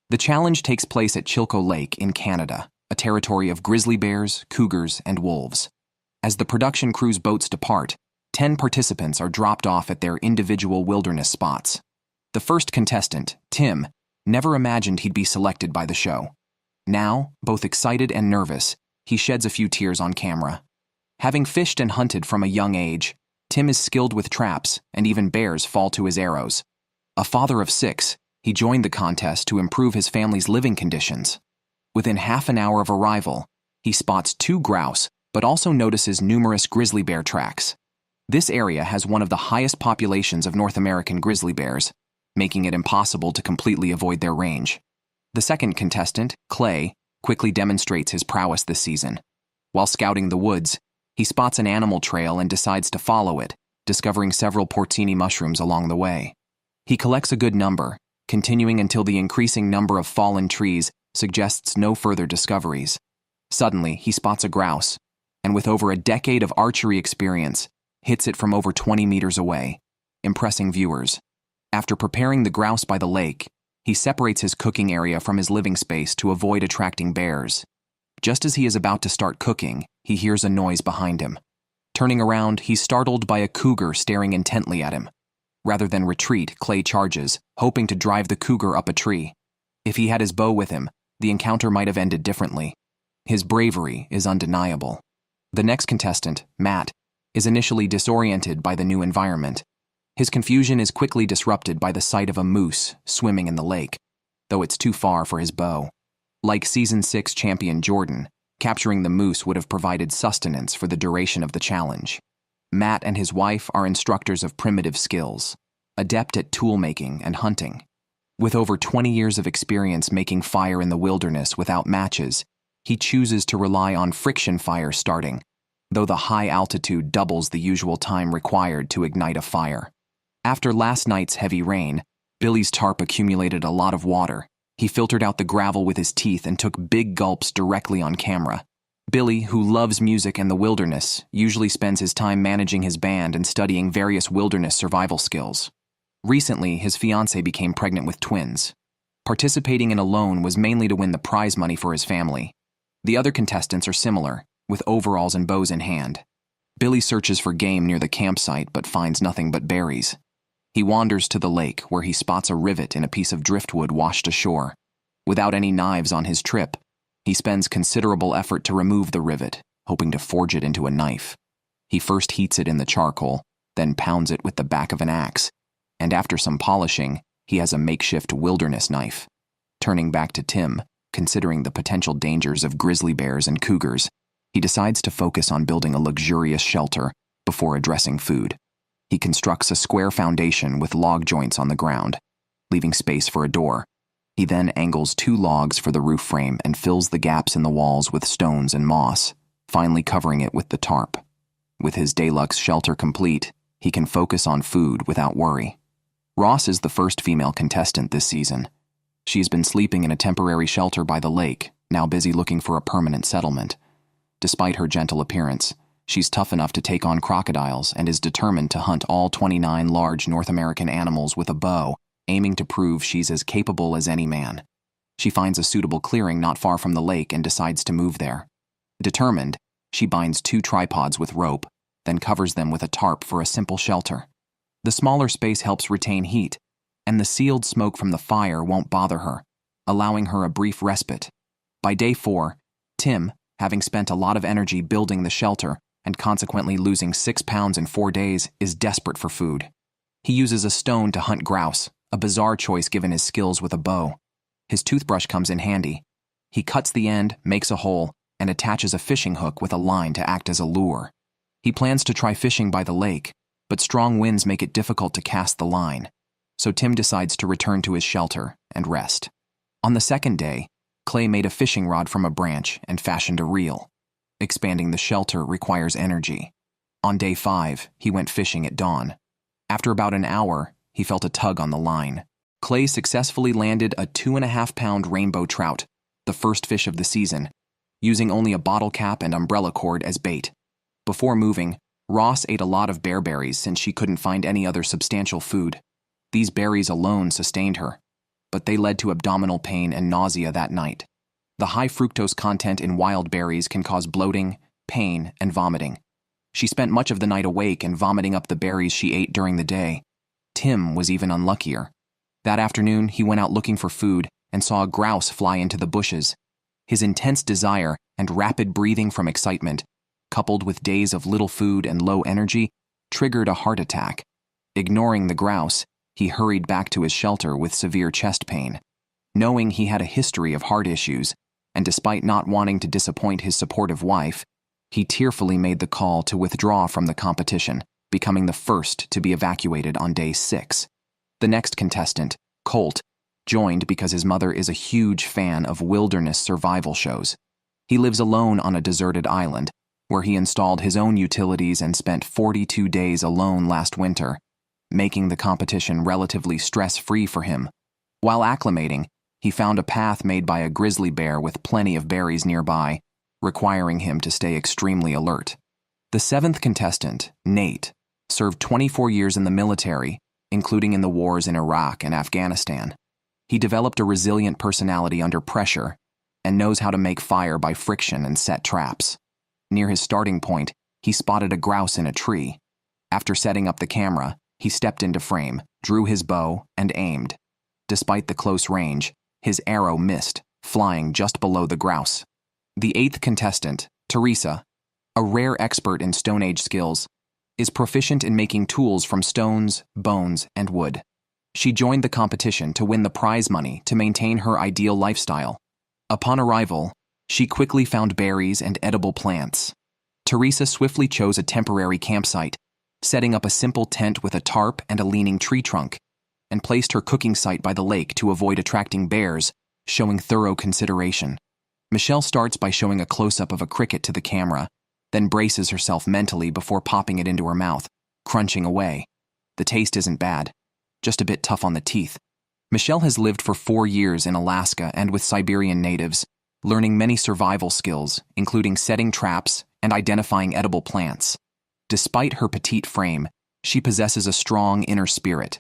The challenge takes place at Chilko Lake in Canada, a territory of grizzly bears, cougars, and wolves. As the production crew's boats depart, 10 participants are dropped off at their individual wilderness spots. The first contestant, Tim, never imagined he'd be selected by the show. Now, both excited and nervous, he sheds a few tears on camera. Having fished and hunted from a young age, Tim is skilled with traps, and even bears fall to his arrows. A father of 6, he joined the contest to improve his family's living conditions. Within half an hour of arrival, he spots 2 grouse, but also notices numerous grizzly bear tracks. This area has one of the highest populations of North American grizzly bears, making it impossible to completely avoid their range. The second contestant, Clay, quickly demonstrates his prowess this season. While scouting the woods, he spots an animal trail and decides to follow it, discovering several porcini mushrooms along the way. He collects a good number, continuing until the increasing number of fallen trees suggests no further discoveries. Suddenly, he spots a grouse, and with over a decade of archery experience, hits it from over 20 meters away, impressing viewers. After preparing the grouse by the lake, he separates his cooking area from his living space to avoid attracting bears. Just as he is about to start cooking, he hears a noise behind him. Turning around, he's startled by a cougar staring intently at him. Rather than retreat, Clay charges, hoping to drive the cougar up a tree. If he had his bow with him, the encounter might have ended differently. His bravery is undeniable. The next contestant, Matt, is initially disoriented by the new environment. His confusion is quickly disrupted by the sight of a moose swimming in the lake, though it's too far for his bow. Like Season 6 champion Jordan, capturing the moose would have provided sustenance for the duration of the challenge. Matt and his wife are instructors of primitive skills, adept at tool-making and hunting. With over 20 years of experience making fire in the wilderness without matches, he chooses to rely on friction fire starting, though the high altitude doubles the usual time required to ignite a fire. After last night's heavy rain, Billy's tarp accumulated a lot of water. He filtered out the gravel with his teeth and took big gulps directly on camera. Billy, who loves music and the wilderness, usually spends his time managing his band and studying various wilderness survival skills. Recently, his fiancée became pregnant with twins. Participating in Alone was mainly to win the prize money for his family. The other contestants are similar, with overalls and bows in hand. Billy searches for game near the campsite but finds nothing but berries. He wanders to the lake where he spots a rivet in a piece of driftwood washed ashore. Without any knives on his trip, he spends considerable effort to remove the rivet, hoping to forge it into a knife. He first heats it in the charcoal, then pounds it with the back of an axe, and after some polishing, he has a makeshift wilderness knife. Turning back to Tim, considering the potential dangers of grizzly bears and cougars, he decides to focus on building a luxurious shelter before addressing food. He constructs a square foundation with log joints on the ground, leaving space for a door. He then angles 2 logs for the roof frame and fills the gaps in the walls with stones and moss, finally covering it with the tarp. With his deluxe shelter complete, he can focus on food without worry. Ross is the first female contestant this season. She's been sleeping in a temporary shelter by the lake, now busy looking for a permanent settlement. Despite her gentle appearance, she's tough enough to take on crocodiles and is determined to hunt all 29 large North American animals with a bow, aiming to prove she's as capable as any man. She finds a suitable clearing not far from the lake and decides to move there. Determined, she binds 2 tripods with rope, then covers them with a tarp for a simple shelter. The smaller space helps retain heat, and the sealed smoke from the fire won't bother her, allowing her a brief respite. By day 4, Tim, having spent a lot of energy building the shelter and consequently losing 6 pounds in 4 days, is desperate for food. He uses a stone to hunt grouse, a bizarre choice given his skills with a bow. His toothbrush comes in handy. He cuts the end, makes a hole, and attaches a fishing hook with a line to act as a lure. He plans to try fishing by the lake, but strong winds make it difficult to cast the line, so Tim decides to return to his shelter and rest. On the second day, Clay made a fishing rod from a branch and fashioned a reel. Expanding the shelter requires energy. On day 5, he went fishing at dawn. After about an hour, he felt a tug on the line. Clay successfully landed a 2.5-pound rainbow trout, the first fish of the season, using only a bottle cap and umbrella cord as bait. Before moving, Ross ate a lot of bearberries since she couldn't find any other substantial food. These berries alone sustained her. but they led to abdominal pain and nausea that night. The high fructose content in wild berries can cause bloating, pain, and vomiting. She spent much of the night awake and vomiting up the berries she ate during the day. Tim was even unluckier. That afternoon, he went out looking for food and saw a grouse fly into the bushes. His intense desire and rapid breathing from excitement, coupled with days of little food and low energy, triggered a heart attack. Ignoring the grouse, he hurried back to his shelter with severe chest pain. Knowing he had a history of heart issues, and despite not wanting to disappoint his supportive wife, he tearfully made the call to withdraw from the competition, becoming the first to be evacuated on day 6. The next contestant, Colt, joined because his mother is a huge fan of wilderness survival shows. He lives alone on a deserted island, where he installed his own utilities and spent 42 days alone last winter, making the competition relatively stress-free for him. While acclimating, he found a path made by a grizzly bear with plenty of berries nearby, requiring him to stay extremely alert. The 7th contestant, Nate, served 24 years in the military, including in the wars in Iraq and Afghanistan. He developed a resilient personality under pressure and knows how to make fire by friction and set traps. Near his starting point, he spotted a grouse in a tree. After setting up the camera, he stepped into frame, drew his bow, and aimed. Despite the close range, his arrow missed, flying just below the grouse. The 8th contestant, Teresa, a rare expert in Stone Age skills, is proficient in making tools from stones, bones, and wood. She joined the competition to win the prize money to maintain her ideal lifestyle. Upon arrival, she quickly found berries and edible plants. Teresa swiftly chose a temporary campsite, setting up a simple tent with a tarp and a leaning tree trunk, and placed her cooking site by the lake to avoid attracting bears, showing thorough consideration. Michelle starts by showing a close-up of a cricket to the camera, then braces herself mentally before popping it into her mouth, crunching away. The taste isn't bad, just a bit tough on the teeth. Michelle has lived for 4 years in Alaska and with Siberian natives, learning many survival skills, including setting traps and identifying edible plants. Despite her petite frame, she possesses a strong inner spirit.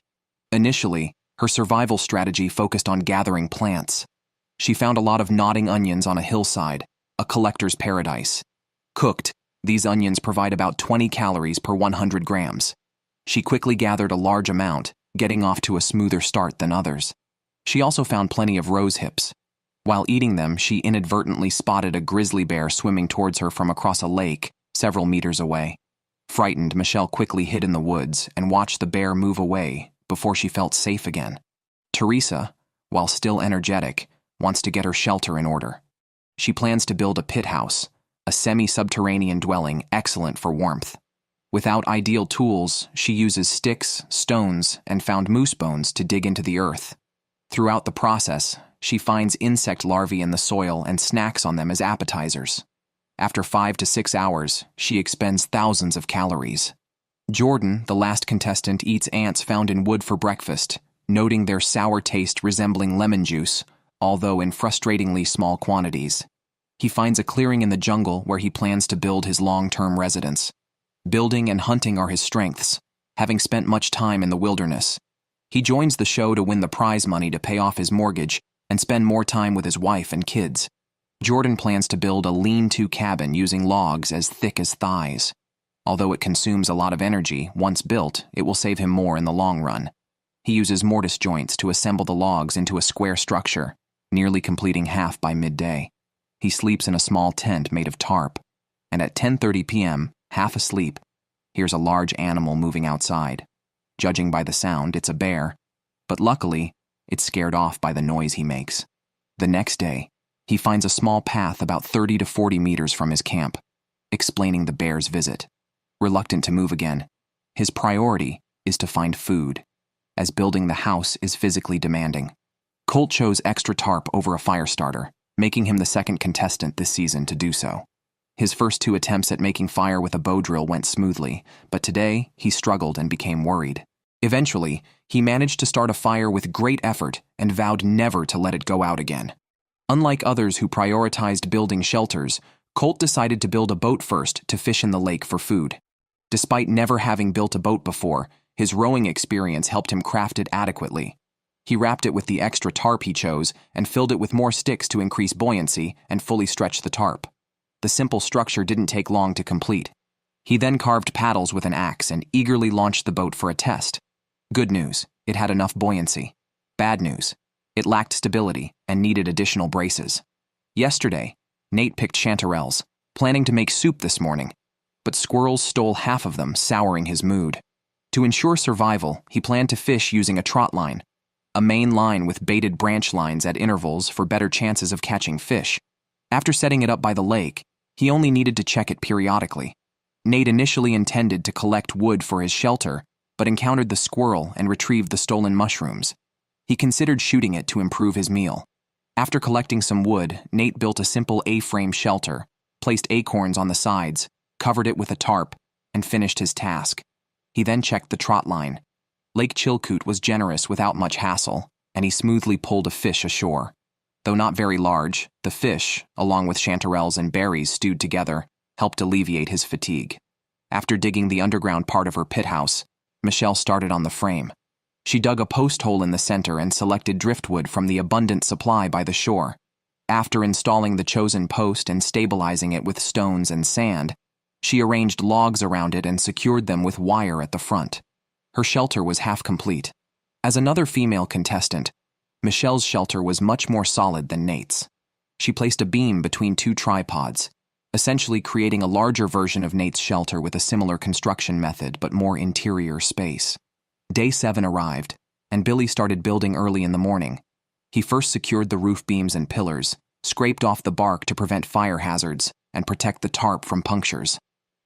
Initially, her survival strategy focused on gathering plants. She found a lot of nodding onions on a hillside, a collector's paradise. Cooked, these onions provide about 20 calories per 100 grams. She quickly gathered a large amount, getting off to a smoother start than others. She also found plenty of rose hips. While eating them, she inadvertently spotted a grizzly bear swimming towards her from across a lake, several meters away. Frightened, Michelle quickly hid in the woods and watched the bear move away before she felt safe again. Teresa, while still energetic, wants to get her shelter in order. She plans to build a pit house, a semi-subterranean dwelling excellent for warmth. Without ideal tools, she uses sticks, stones, and found moose bones to dig into the earth. Throughout the process, she finds insect larvae in the soil and snacks on them as appetizers. After 5 to 6 hours, she expends thousands of calories. Jordan, the last contestant, eats ants found in wood for breakfast, noting their sour taste resembling lemon juice, although in frustratingly small quantities. He finds a clearing in the jungle where he plans to build his long-term residence. Building and hunting are his strengths, having spent much time in the wilderness. He joins the show to win the prize money to pay off his mortgage and spend more time with his wife and kids. Jordan plans to build a lean-to cabin using logs as thick as thighs. Although it consumes a lot of energy, once built, it will save him more in the long run. He uses mortise joints to assemble the logs into a square structure, nearly completing half by midday. He sleeps in a small tent made of tarp, and at 10:30 p.m., half asleep, hears a large animal moving outside. Judging by the sound, it's a bear, but luckily, it's scared off by the noise he makes. The next day, he finds a small path about 30 to 40 meters from his camp, explaining the bear's visit. Reluctant to move again, his priority is to find food, as building the house is physically demanding. Colt chose extra tarp over a fire starter, making him the second contestant this season to do so. His first 2 attempts at making fire with a bow drill went smoothly, but today he struggled and became worried. Eventually, he managed to start a fire with great effort and vowed never to let it go out again. Unlike others who prioritized building shelters, Colt decided to build a boat first to fish in the lake for food. Despite never having built a boat before, his rowing experience helped him craft it adequately. He wrapped it with the extra tarp he chose and filled it with more sticks to increase buoyancy and fully stretch the tarp. The simple structure didn't take long to complete. He then carved paddles with an axe and eagerly launched the boat for a test. Good news, it had enough buoyancy. Bad news, it lacked stability and needed additional braces. Yesterday, Nate picked chanterelles, planning to make soup this morning, but squirrels stole half of them, souring his mood. To ensure survival, he planned to fish using a trot line, a main line with baited branch lines at intervals for better chances of catching fish. After setting it up by the lake, he only needed to check it periodically. Nate initially intended to collect wood for his shelter, but encountered the squirrel and retrieved the stolen mushrooms. He considered shooting it to improve his meal. After collecting some wood, Nate built a simple A-frame shelter, placed acorns on the sides, covered it with a tarp, and finished his task. He then checked the trot line. Lake Chilkoot was generous without much hassle, and he smoothly pulled a fish ashore. Though not very large, the fish, along with chanterelles and berries stewed together, helped alleviate his fatigue. After digging the underground part of her pit house, Michelle started on the frame. She dug a post hole in the center and selected driftwood from the abundant supply by the shore. After installing the chosen post and stabilizing it with stones and sand, she arranged logs around it and secured them with wire at the front. Her shelter was half complete. As another female contestant, Michelle's shelter was much more solid than Nate's. She placed a beam between two tripods, essentially creating a larger version of Nate's shelter with a similar construction method but more interior space. Day 7 arrived, and Billy started building early in the morning. He first secured the roof beams and pillars, scraped off the bark to prevent fire hazards, and protect the tarp from punctures.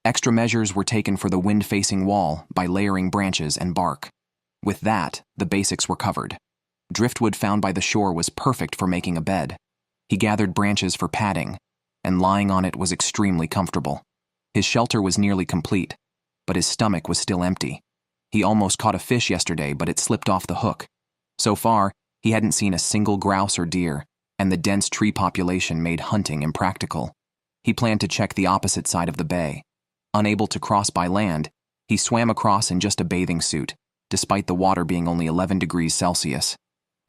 Extra measures were taken for the wind-facing wall by layering branches and bark. With that, the basics were covered. Driftwood found by the shore was perfect for making a bed. He gathered branches for padding, and lying on it was extremely comfortable. His shelter was nearly complete, but his stomach was still empty. He almost caught a fish yesterday, but it slipped off the hook. So far, he hadn't seen a single grouse or deer, and the dense tree population made hunting impractical. He planned to check the opposite side of the bay. Unable to cross by land, he swam across in just a bathing suit, despite the water being only 11 degrees Celsius.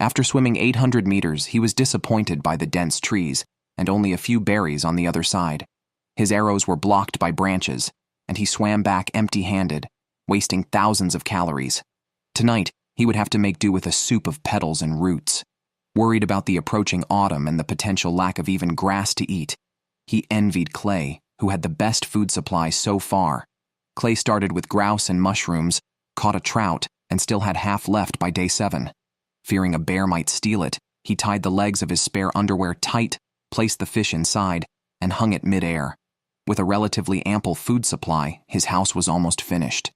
After swimming 800 meters, he was disappointed by the dense trees and only a few berries on the other side. His arrows were blocked by branches, and he swam back empty-handed, wasting thousands of calories. Tonight, he would have to make do with a soup of petals and roots. Worried about the approaching autumn and the potential lack of even grass to eat, he envied Clay, who had the best food supply so far. Clay started with grouse and mushrooms, caught a trout, and still had half left by day 7. Fearing a bear might steal it, he tied the legs of his spare underwear tight, placed the fish inside, and hung it mid-air. With a relatively ample food supply, his house was almost finished.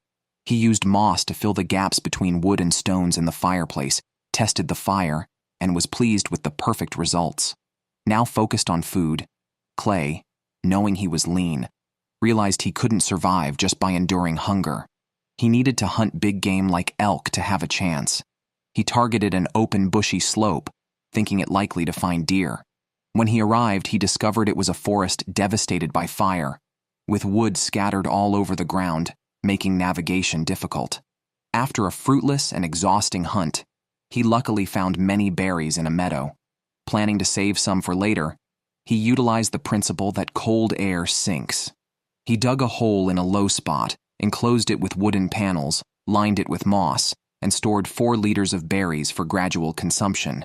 He used moss to fill the gaps between wood and stones in the fireplace, tested the fire, and was pleased with the perfect results. Now focused on food, Clay, knowing he was lean, realized he couldn't survive just by enduring hunger. He needed to hunt big game like elk to have a chance. He targeted an open, bushy slope, thinking it likely to find deer. When he arrived, he discovered it was a forest devastated by fire, with wood scattered all over the ground, making navigation difficult. After a fruitless and exhausting hunt, he luckily found many berries in a meadow. Planning to save some for later, he utilized the principle that cold air sinks. He dug a hole in a low spot, enclosed it with wooden panels, lined it with moss, and stored 4 liters of berries for gradual consumption.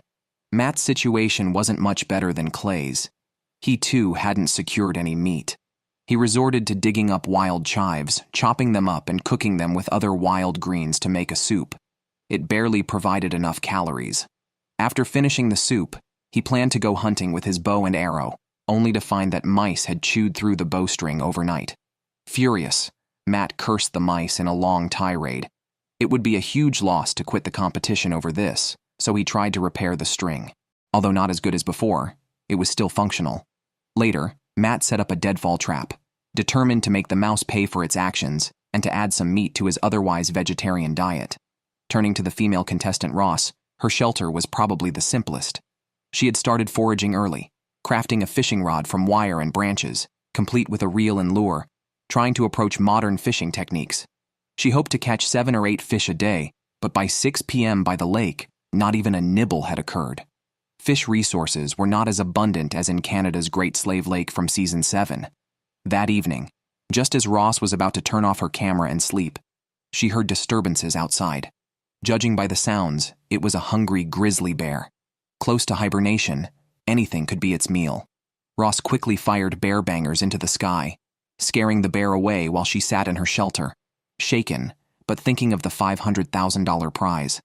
Matt's situation wasn't much better than Clay's. He too hadn't secured any meat. He resorted to digging up wild chives, chopping them up and cooking them with other wild greens to make a soup. It barely provided enough calories. After finishing the soup, he planned to go hunting with his bow and arrow, only to find that mice had chewed through the bowstring overnight. Furious, Matt cursed the mice in a long tirade. It would be a huge loss to quit the competition over this, so he tried to repair the string. Although not as good as before, it was still functional. Later, Matt set up a deadfall trap, determined to make the mouse pay for its actions and to add some meat to his otherwise vegetarian diet. Turning to the female contestant Ross, her shelter was probably the simplest. She had started foraging early, crafting a fishing rod from wire and branches, complete with a reel and lure, trying to approach modern fishing techniques. She hoped to catch 7 or 8 fish a day, but by 6 p.m. by the lake, Not even a nibble had occurred. Fish resources were not as abundant as in Canada's Great Slave Lake from Season 7. That evening, just as Ross was about to turn off her camera and sleep, she heard disturbances outside. Judging by the sounds, it was a hungry grizzly bear. Close to hibernation, anything could be its meal. Ross quickly fired bear bangers into the sky, scaring the bear away while she sat in her shelter, shaken, but thinking of the $500,000 prize.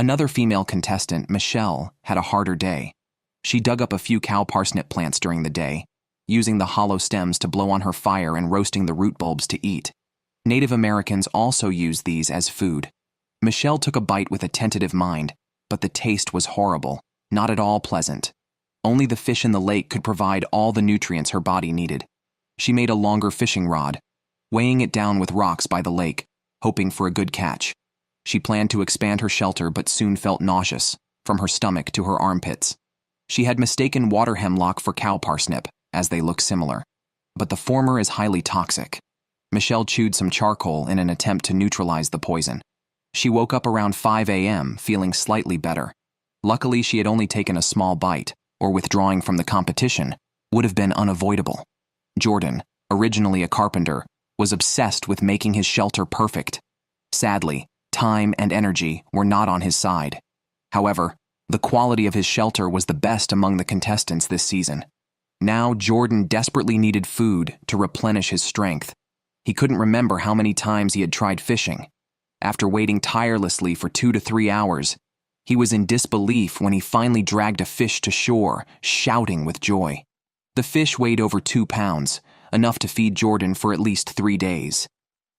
Another female contestant, Michelle, had a harder day. She dug up a few cow parsnip plants during the day, using the hollow stems to blow on her fire and roasting the root bulbs to eat. Native Americans also used these as food. Michelle took a bite with a tentative mind, but the taste was horrible, not at all pleasant. Only the fish in the lake could provide all the nutrients her body needed. She made a longer fishing rod, weighing it down with rocks by the lake, hoping for a good catch. She planned to expand her shelter but soon felt nauseous, from her stomach to her armpits. She had mistaken water hemlock for cow parsnip, as they look similar. But the former is highly toxic. Michelle chewed some charcoal in an attempt to neutralize the poison. She woke up around 5 a.m. feeling slightly better. Luckily, she had only taken a small bite, or withdrawing from the competition would have been unavoidable. Jordan, originally a carpenter, was obsessed with making his shelter perfect. Sadly, time and energy were not on his side. However, the quality of his shelter was the best among the contestants this season. Now Jordan desperately needed food to replenish his strength. He couldn't remember how many times he had tried fishing. After waiting tirelessly for 2 to 3 hours, he was in disbelief when he finally dragged a fish to shore, shouting with joy. The fish weighed over 2 pounds, enough to feed Jordan for at least 3 days.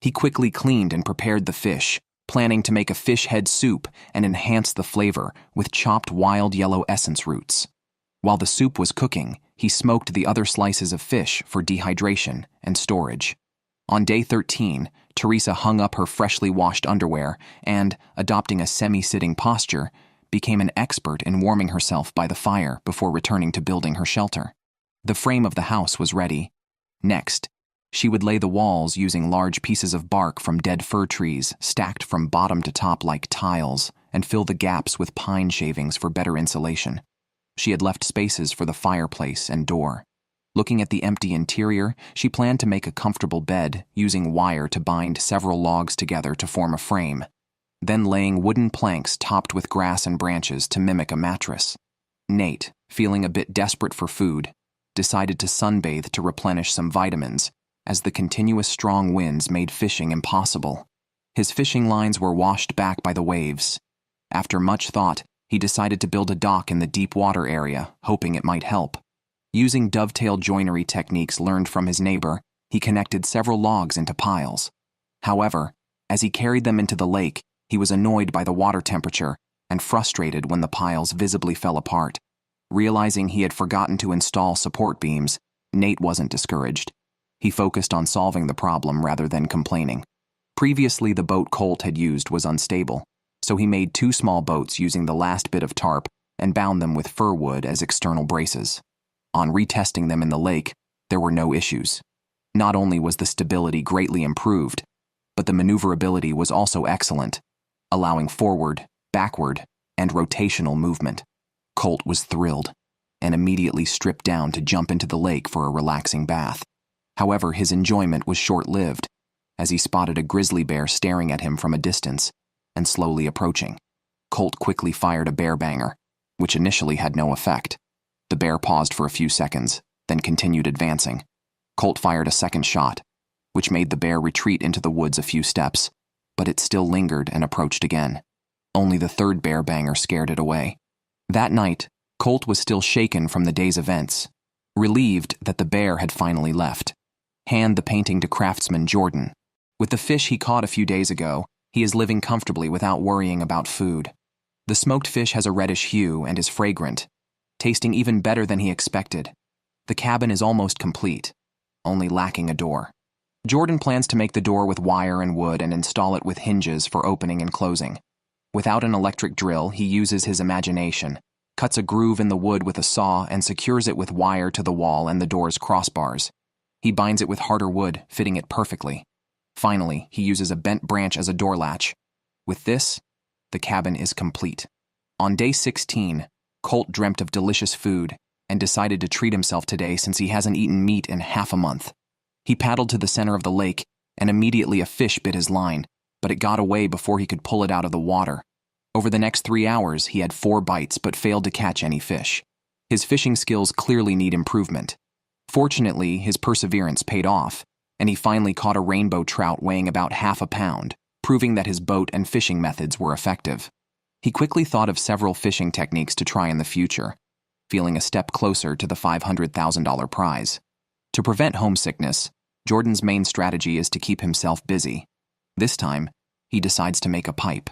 He quickly cleaned and prepared the fish, planning to make a fish head soup and enhance the flavor with chopped wild yellow essence roots. While the soup was cooking, he smoked the other slices of fish for dehydration and storage. On day 13, Teresa hung up her freshly washed underwear and, adopting a semi-sitting posture, became an expert in warming herself by the fire before returning to building her shelter. The frame of the house was ready. Next, she would lay the walls using large pieces of bark from dead fir trees stacked from bottom to top like tiles and fill the gaps with pine shavings for better insulation. She had left spaces for the fireplace and door. Looking at the empty interior, she planned to make a comfortable bed using wire to bind several logs together to form a frame, then laying wooden planks topped with grass and branches to mimic a mattress. Nate, feeling a bit desperate for food, decided to sunbathe to replenish some vitamins, as the continuous strong winds made fishing impossible. His fishing lines were washed back by the waves. After much thought, he decided to build a dock in the deep water area, hoping it might help. Using dovetail joinery techniques learned from his neighbor, he connected several logs into piles. However, as he carried them into the lake, he was annoyed by the water temperature and frustrated when the piles visibly fell apart. Realizing he had forgotten to install support beams, Nate wasn't discouraged. He focused on solving the problem rather than complaining. Previously, the boat Colt had used was unstable, so he made 2 small boats using the last bit of tarp and bound them with fir wood as external braces. On retesting them in the lake, there were no issues. Not only was the stability greatly improved, but the maneuverability was also excellent, allowing forward, backward, and rotational movement. Colt was thrilled and immediately stripped down to jump into the lake for a relaxing bath. However, his enjoyment was short-lived, as he spotted a grizzly bear staring at him from a distance and slowly approaching. Colt quickly fired a bear banger, which initially had no effect. The bear paused for a few seconds, then continued advancing. Colt fired a second shot, which made the bear retreat into the woods a few steps, but it still lingered and approached again. Only the third bear banger scared it away. That night, Colt was still shaken from the day's events, relieved that the bear had finally left. Hand the painting to craftsman Jordan. With the fish he caught a few days ago, he is living comfortably without worrying about food. The smoked fish has a reddish hue and is fragrant, tasting even better than he expected. The cabin is almost complete, only lacking a door. Jordan plans to make the door with wire and wood and install it with hinges for opening and closing. Without an electric drill, he uses his imagination, cuts a groove in the wood with a saw and secures it with wire to the wall and the door's crossbars. He binds it with harder wood, fitting it perfectly. Finally, he uses a bent branch as a door latch. With this, the cabin is complete. On day 16, Colt dreamt of delicious food and decided to treat himself today since he hasn't eaten meat in half a month. He paddled to the center of the lake, and immediately a fish bit his line, but it got away before he could pull it out of the water. Over the next 3 hours, he had 4 bites but failed to catch any fish. His fishing skills clearly need improvement. Fortunately, his perseverance paid off, and he finally caught a rainbow trout weighing about half a pound, proving that his boat and fishing methods were effective. He quickly thought of several fishing techniques to try in the future, feeling a step closer to the $500,000 prize. To prevent homesickness, Jordan's main strategy is to keep himself busy. This time, he decides to make a pipe.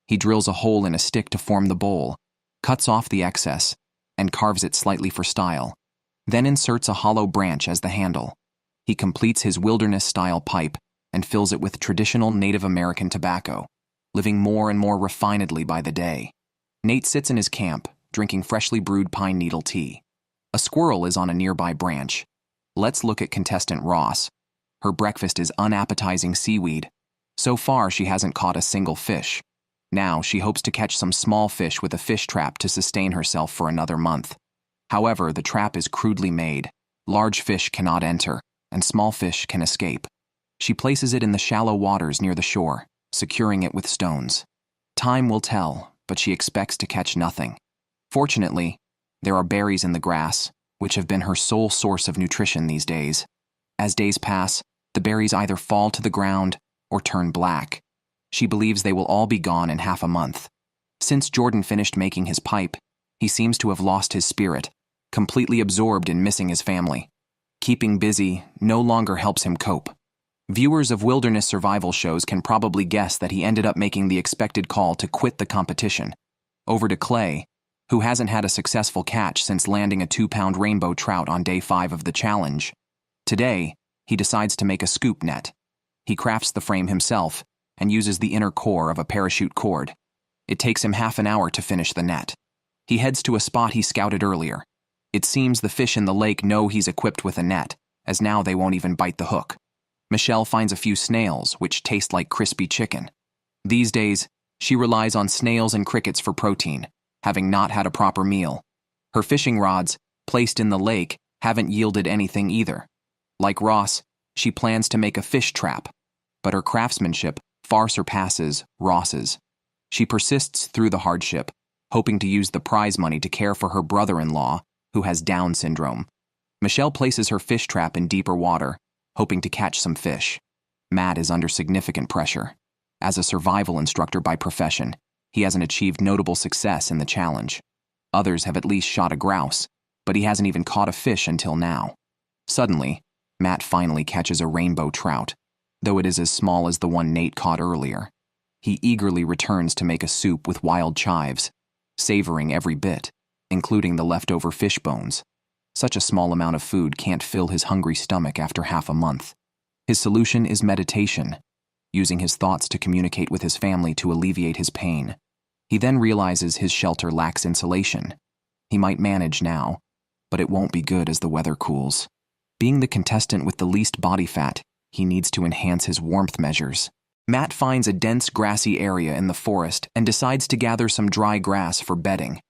He drills a hole in a stick to form the bowl, cuts off the excess, and carves it slightly for style, then inserts a hollow branch as the handle. He completes his wilderness-style pipe and fills it with traditional Native American tobacco, living more and more refinedly by the day. Nate sits in his camp, drinking freshly brewed pine needle tea. A squirrel is on a nearby branch. Let's look at contestant Ross. Her breakfast is unappetizing seaweed. So far, she hasn't caught a single fish. Now, she hopes to catch some small fish with a fish trap to sustain herself for another month. However, the trap is crudely made. Large fish cannot enter, and small fish can escape. She places it in the shallow waters near the shore, securing it with stones. Time will tell, but she expects to catch nothing. Fortunately, there are berries in the grass, which have been her sole source of nutrition these days. As days pass, the berries either fall to the ground or turn black. She believes they will all be gone in half a month. Since Jordan finished making his pipe, he seems to have lost his spirit, completely absorbed in missing his family. Keeping busy no longer helps him cope. Viewers of wilderness survival shows can probably guess that he ended up making the expected call to quit the competition. Over to Clay, who hasn't had a successful catch since landing a 2-pound rainbow trout on day 5 of the challenge. Today, he decides to make a scoop net. He crafts the frame himself and uses the inner core of a parachute cord. It takes him half an hour to finish the net. He heads to a spot he scouted earlier. It seems the fish in the lake know he's equipped with a net, as now they won't even bite the hook. Michelle finds a few snails, which taste like crispy chicken. These days, she relies on snails and crickets for protein, having not had a proper meal. Her fishing rods, placed in the lake, haven't yielded anything either. Like Ross, she plans to make a fish trap, but her craftsmanship far surpasses Ross's. She persists through the hardship, hoping to use the prize money to care for her brother-in-law, who has Down syndrome. Michelle places her fish trap in deeper water, hoping to catch some fish. Matt is under significant pressure. As a survival instructor by profession, he hasn't achieved notable success in the challenge. Others have at least shot a grouse, but he hasn't even caught a fish until now. Suddenly, Matt finally catches a rainbow trout, though it is as small as the one Nate caught earlier. He eagerly returns to make a soup with wild chives, savoring every bit, including the leftover fish bones. Such a small amount of food can't fill his hungry stomach after half a month. His solution is meditation, using his thoughts to communicate with his family to alleviate his pain. He then realizes his shelter lacks insulation. He might manage now, but it won't be good as the weather cools. Being the contestant with the least body fat, he needs to enhance his warmth measures. Matt finds a dense grassy area in the forest and decides to gather some dry grass for bedding.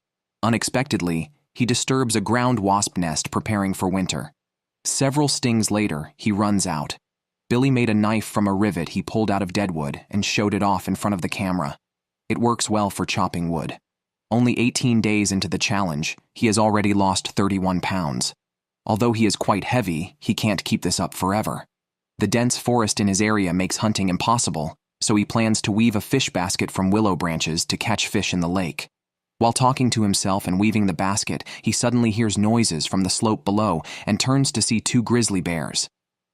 Unexpectedly, he disturbs a ground wasp nest preparing for winter. Several stings later, he runs out. Billy made a knife from a rivet he pulled out of deadwood and showed it off in front of the camera. It works well for chopping wood. Only 18 days into the challenge, he has already lost 31 pounds. Although he is quite heavy, he can't keep this up forever. The dense forest in his area makes hunting impossible, so he plans to weave a fish basket from willow branches to catch fish in the lake. While talking to himself and weaving the basket, he suddenly hears noises from the slope below and turns to see 2 grizzly bears.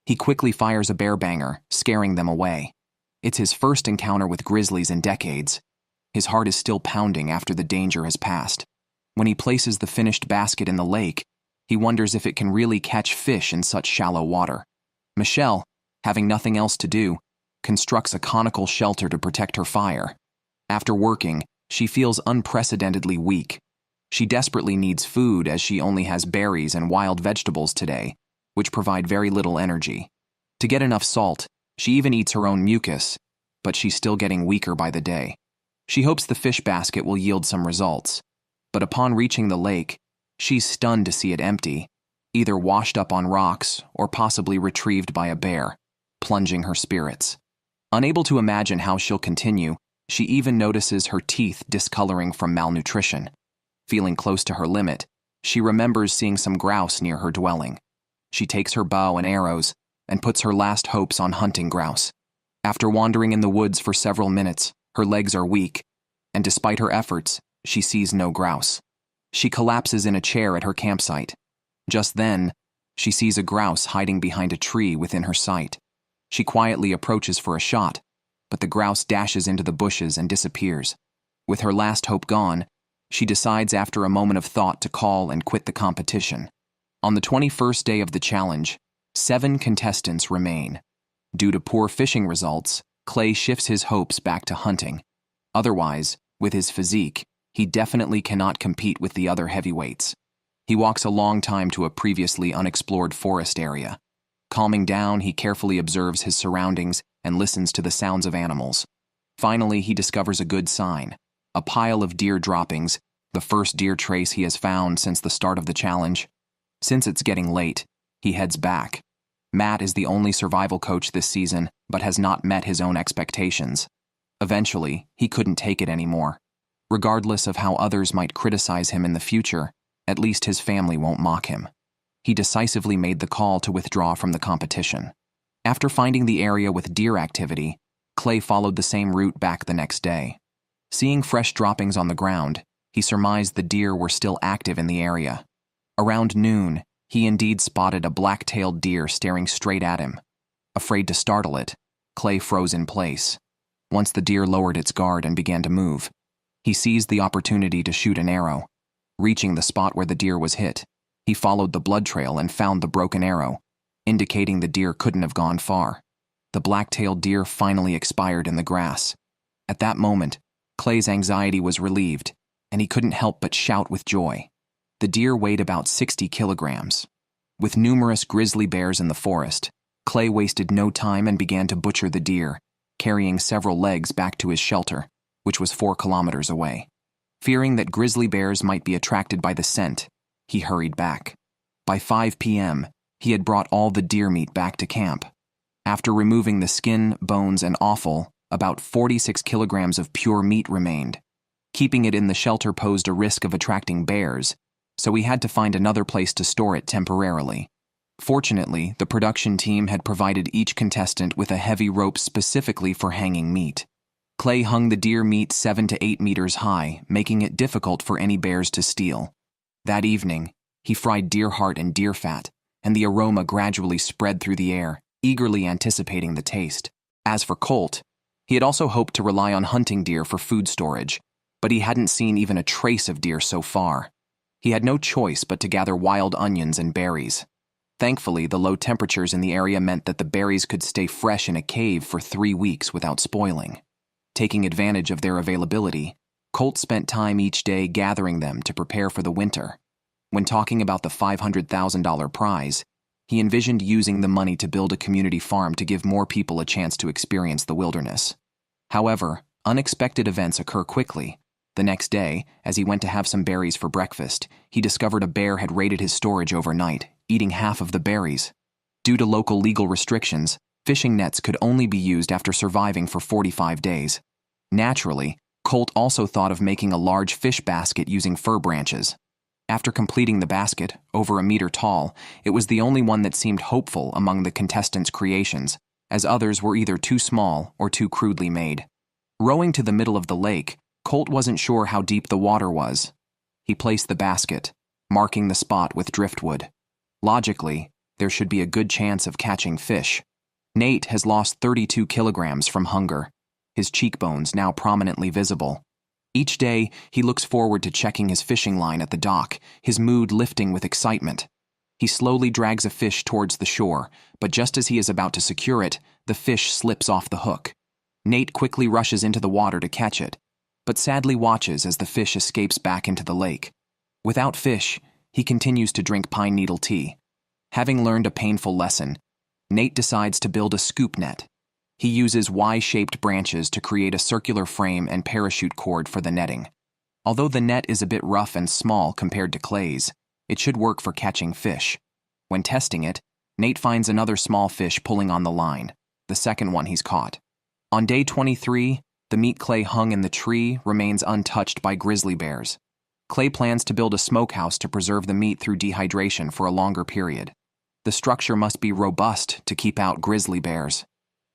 He quickly fires a bear banger, scaring them away. It's his first encounter with grizzlies in decades. His heart is still pounding after the danger has passed. When he places the finished basket in the lake, he wonders if it can really catch fish in such shallow water. Michelle, having nothing else to do, constructs a conical shelter to protect her fire. After working, she feels unprecedentedly weak. She desperately needs food as she only has berries and wild vegetables today, which provide very little energy. To get enough salt, she even eats her own mucus, but she's still getting weaker by the day. She hopes the fish basket will yield some results. But upon reaching the lake, she's stunned to see it empty, either washed up on rocks or possibly retrieved by a bear, plunging her spirits. Unable to imagine how she'll continue, she even notices her teeth discoloring from malnutrition. Feeling close to her limit, she remembers seeing some grouse near her dwelling. She takes her bow and arrows and puts her last hopes on hunting grouse. After wandering in the woods for several minutes, her legs are weak, and despite her efforts, she sees no grouse. She collapses in a chair at her campsite. Just then, she sees a grouse hiding behind a tree within her sight. She quietly approaches for a shot, but the grouse dashes into the bushes and disappears. With her last hope gone, she decides after a moment of thought to call and quit the competition. On the 21st day of the challenge, 7 contestants remain. Due to poor fishing results, Clay shifts his hopes back to hunting. Otherwise, with his physique, he definitely cannot compete with the other heavyweights. He walks a long time to a previously unexplored forest area. Calming down, he carefully observes his surroundings and listens to the sounds of animals. Finally, he discovers a good sign: a pile of deer droppings, the first deer trace he has found since the start of the challenge. Since it's getting late, he heads back. Matt is the only survival coach this season, but has not met his own expectations. Eventually, he couldn't take it anymore. Regardless of how others might criticize him in the future, at least his family won't mock him. He decisively made the call to withdraw from the competition. After finding the area with deer activity, Clay followed the same route back the next day. Seeing fresh droppings on the ground, he surmised the deer were still active in the area. Around noon, he indeed spotted a black-tailed deer staring straight at him. Afraid to startle it, Clay froze in place. Once the deer lowered its guard and began to move, he seized the opportunity to shoot an arrow. Reaching the spot where the deer was hit, he followed the blood trail and found the broken arrow, indicating the deer couldn't have gone far. The black-tailed deer finally expired in the grass. At that moment, Clay's anxiety was relieved, and he couldn't help but shout with joy. The deer weighed about 60 kilograms. With numerous grizzly bears in the forest, Clay wasted no time and began to butcher the deer, carrying several legs back to his shelter, which was 4 kilometers away. Fearing that grizzly bears might be attracted by the scent, he hurried back. By 5 p.m., he had brought all the deer meat back to camp. After removing the skin, bones, and offal, about 46 kilograms of pure meat remained. Keeping it in the shelter posed a risk of attracting bears, so he had to find another place to store it temporarily. Fortunately, the production team had provided each contestant with a heavy rope specifically for hanging meat. Clay hung the deer meat 7 to 8 meters high, making it difficult for any bears to steal. That evening, he fried deer heart and deer fat, and the aroma gradually spread through the air, eagerly anticipating the taste. As for Colt, he had also hoped to rely on hunting deer for food storage, but he hadn't seen even a trace of deer so far. He had no choice but to gather wild onions and berries. Thankfully, the low temperatures in the area meant that the berries could stay fresh in a cave for 3 weeks without spoiling. Taking advantage of their availability, Colt spent time each day gathering them to prepare for the winter. When talking about the $500,000 prize, he envisioned using the money to build a community farm to give more people a chance to experience the wilderness. However, unexpected events occur quickly. The next day, as he went to have some berries for breakfast, he discovered a bear had raided his storage overnight, eating half of the berries. Due to local legal restrictions, fishing nets could only be used after surviving for 45 days. Naturally, Colt also thought of making a large fish basket using fir branches. After completing the basket, over a meter tall, it was the only one that seemed hopeful among the contestants' creations, as others were either too small or too crudely made. Rowing to the middle of the lake, Colt wasn't sure how deep the water was. He placed the basket, marking the spot with driftwood. Logically, there should be a good chance of catching fish. Nate has lost 32 kilograms from hunger, his cheekbones now prominently visible. Each day, he looks forward to checking his fishing line at the dock, his mood lifting with excitement. He slowly drags a fish towards the shore, but just as he is about to secure it, the fish slips off the hook. Nate quickly rushes into the water to catch it, but sadly watches as the fish escapes back into the lake. Without fish, he continues to drink pine needle tea. Having learned a painful lesson, Nate decides to build a scoop net. He uses Y-shaped branches to create a circular frame and parachute cord for the netting. Although the net is a bit rough and small compared to Clay's, it should work for catching fish. When testing it, Nate finds another small fish pulling on the line, the second one he's caught. On day 23, the meat Clay hung in the tree remains untouched by grizzly bears. Clay plans to build a smokehouse to preserve the meat through dehydration for a longer period. The structure must be robust to keep out grizzly bears.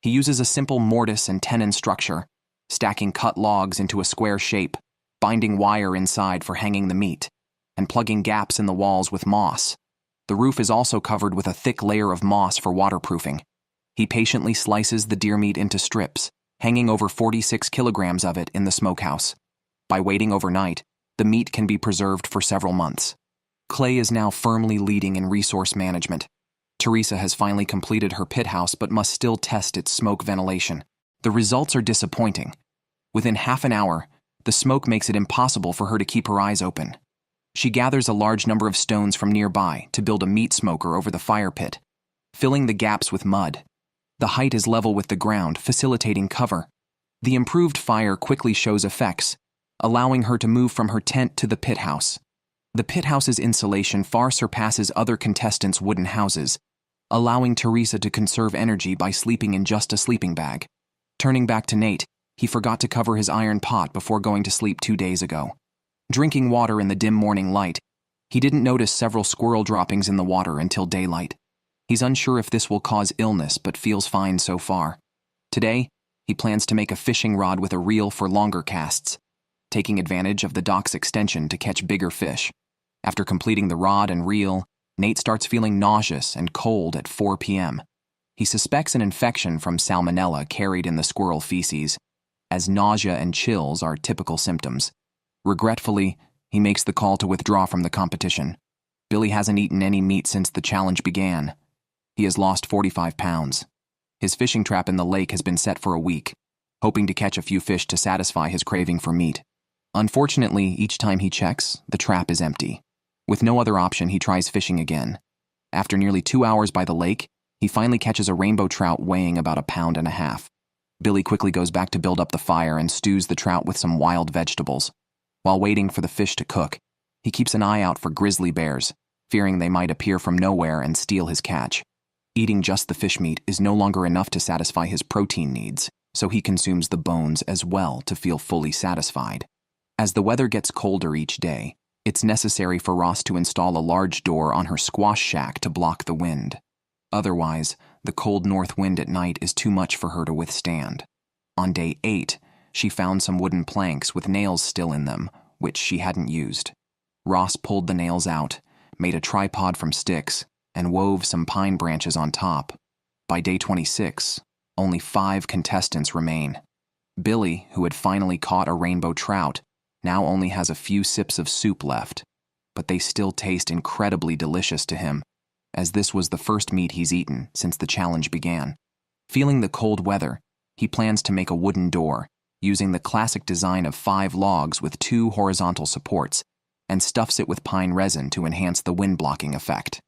He uses a simple mortise and tenon structure, stacking cut logs into a square shape, binding wire inside for hanging the meat, and plugging gaps in the walls with moss. The roof is also covered with a thick layer of moss for waterproofing. He patiently slices the deer meat into strips, hanging over 46 kilograms of it in the smokehouse. By waiting overnight, the meat can be preserved for several months. Clay is now firmly leading in resource management. Teresa has finally completed her pit house but must still test its smoke ventilation. The results are disappointing. Within half an hour, the smoke makes it impossible for her to keep her eyes open. She gathers a large number of stones from nearby to build a meat smoker over the fire pit, filling the gaps with mud. The height is level with the ground, facilitating cover. The improved fire quickly shows effects, allowing her to move from her tent to the pit house. The pit house's insulation far surpasses other contestants' wooden houses, allowing Teresa to conserve energy by sleeping in just a sleeping bag. Turning back to Nate, he forgot to cover his iron pot before going to sleep 2 days ago. Drinking water in the dim morning light, he didn't notice several squirrel droppings in the water until daylight. He's unsure if this will cause illness, but feels fine so far. Today, he plans to make a fishing rod with a reel for longer casts, taking advantage of the dock's extension to catch bigger fish. After completing the rod and reel, Nate starts feeling nauseous and cold at 4 p.m. He suspects an infection from salmonella carried in the squirrel feces, as nausea and chills are typical symptoms. Regretfully, he makes the call to withdraw from the competition. Billy hasn't eaten any meat since the challenge began. He has lost 45 pounds. His fishing trap in the lake has been set for a week, hoping to catch a few fish to satisfy his craving for meat. Unfortunately, each time he checks, the trap is empty. With no other option, he tries fishing again. After nearly 2 hours by the lake, he finally catches a rainbow trout weighing about 1.5 pounds. Billy quickly goes back to build up the fire and stews the trout with some wild vegetables. While waiting for the fish to cook, he keeps an eye out for grizzly bears, fearing they might appear from nowhere and steal his catch. Eating just the fish meat is no longer enough to satisfy his protein needs, so he consumes the bones as well to feel fully satisfied. As the weather gets colder each day, it's necessary for Ross to install a large door on her squash shack to block the wind. Otherwise, the cold north wind at night is too much for her to withstand. On day 8, she found some wooden planks with nails still in them, which she hadn't used. Ross pulled the nails out, made a tripod from sticks, and wove some pine branches on top. By day 26, only 5 contestants remain. Billy, who had finally caught a rainbow trout, now only has a few sips of soup left, but they still taste incredibly delicious to him, as this was the first meat he's eaten since the challenge began. Feeling the cold weather, he plans to make a wooden door, using the classic design of 5 logs with 2 horizontal supports, and stuffs it with pine resin to enhance the wind-blocking effect.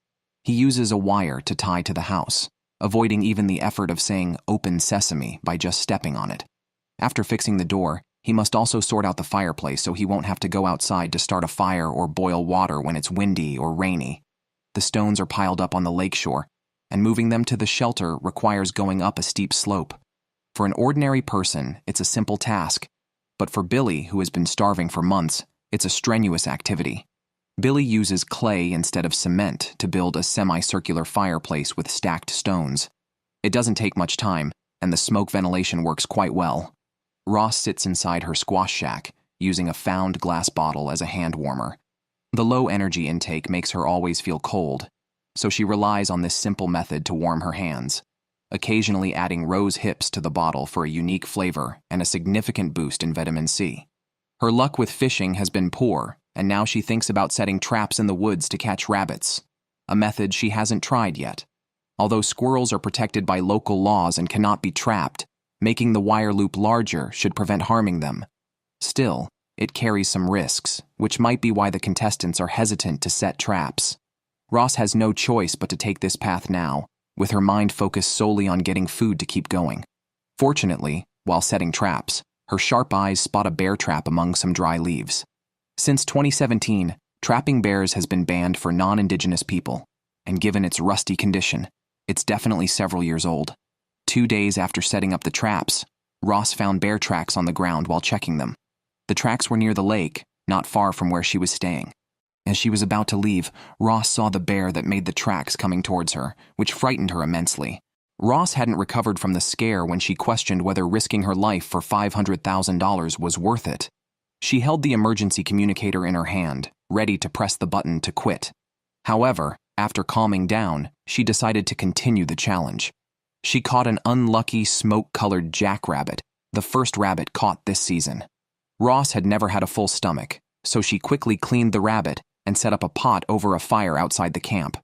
He uses a wire to tie to the house, avoiding even the effort of saying "open sesame" by just stepping on it. After fixing the door, he must also sort out the fireplace so he won't have to go outside to start a fire or boil water when it's windy or rainy. The stones are piled up on the lakeshore, and moving them to the shelter requires going up a steep slope. For an ordinary person, it's a simple task, but for Billy, who has been starving for months, it's a strenuous activity. Billy uses clay instead of cement to build a semicircular fireplace with stacked stones. It doesn't take much time, and the smoke ventilation works quite well. Ross sits inside her squash shack, using a found glass bottle as a hand warmer. The low energy intake makes her always feel cold, so she relies on this simple method to warm her hands, occasionally adding rose hips to the bottle for a unique flavor and a significant boost in vitamin C. Her luck with fishing has been poor, and now she thinks about setting traps in the woods to catch rabbits, a method she hasn't tried yet. Although squirrels are protected by local laws and cannot be trapped, making the wire loop larger should prevent harming them. Still, it carries some risks, which might be why the contestants are hesitant to set traps. Ross has no choice but to take this path now, with her mind focused solely on getting food to keep going. Fortunately, while setting traps, her sharp eyes spot a bear trap among some dry leaves. Since 2017, trapping bears has been banned for non-indigenous people, and given its rusty condition, it's definitely several years old. 2 days after setting up the traps, Ross found bear tracks on the ground while checking them. The tracks were near the lake, not far from where she was staying. As she was about to leave, Ross saw the bear that made the tracks coming towards her, which frightened her immensely. Ross hadn't recovered from the scare when she questioned whether risking her life for $500,000 was worth it. She held the emergency communicator in her hand, ready to press the button to quit. However, after calming down, she decided to continue the challenge. She caught an unlucky smoke-colored jackrabbit, the first rabbit caught this season. Ross had never had a full stomach, so she quickly cleaned the rabbit and set up a pot over a fire outside the camp.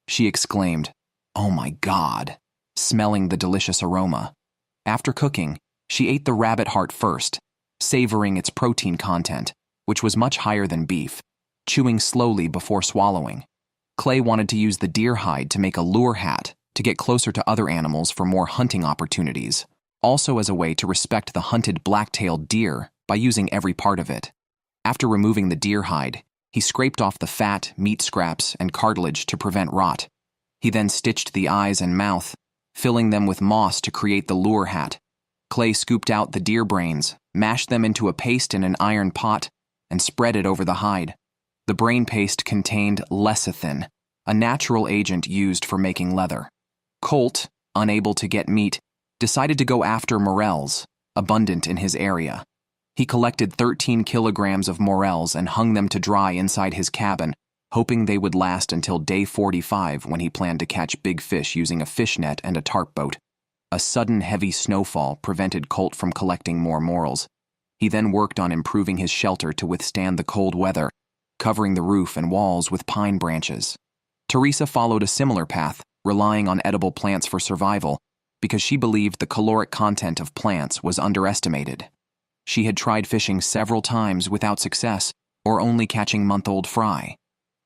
She exclaimed, "Oh my God," smelling the delicious aroma. After cooking, she ate the rabbit heart first, savoring its protein content, which was much higher than beef, chewing slowly before swallowing. Clay wanted to use the deer hide to make a lure hat to get closer to other animals for more hunting opportunities, also as a way to respect the hunted black-tailed deer by using every part of it. After removing the deer hide, he scraped off the fat, meat scraps, and cartilage to prevent rot. He then stitched the eyes and mouth, filling them with moss to create the lure hat. Clay scooped out the deer brains, mashed them into a paste in an iron pot, and spread it over the hide. The brain paste contained lecithin, a natural agent used for making leather. Colt, unable to get meat, decided to go after morels, abundant in his area. He collected 13 kilograms of morels and hung them to dry inside his cabin, hoping they would last until day 45 when he planned to catch big fish using a fish net and a tarp boat. A sudden heavy snowfall prevented Colt from collecting more morels. He then worked on improving his shelter to withstand the cold weather, covering the roof and walls with pine branches. Teresa followed a similar path, relying on edible plants for survival, because she believed the caloric content of plants was underestimated. She had tried fishing several times without success, or only catching month-old fry.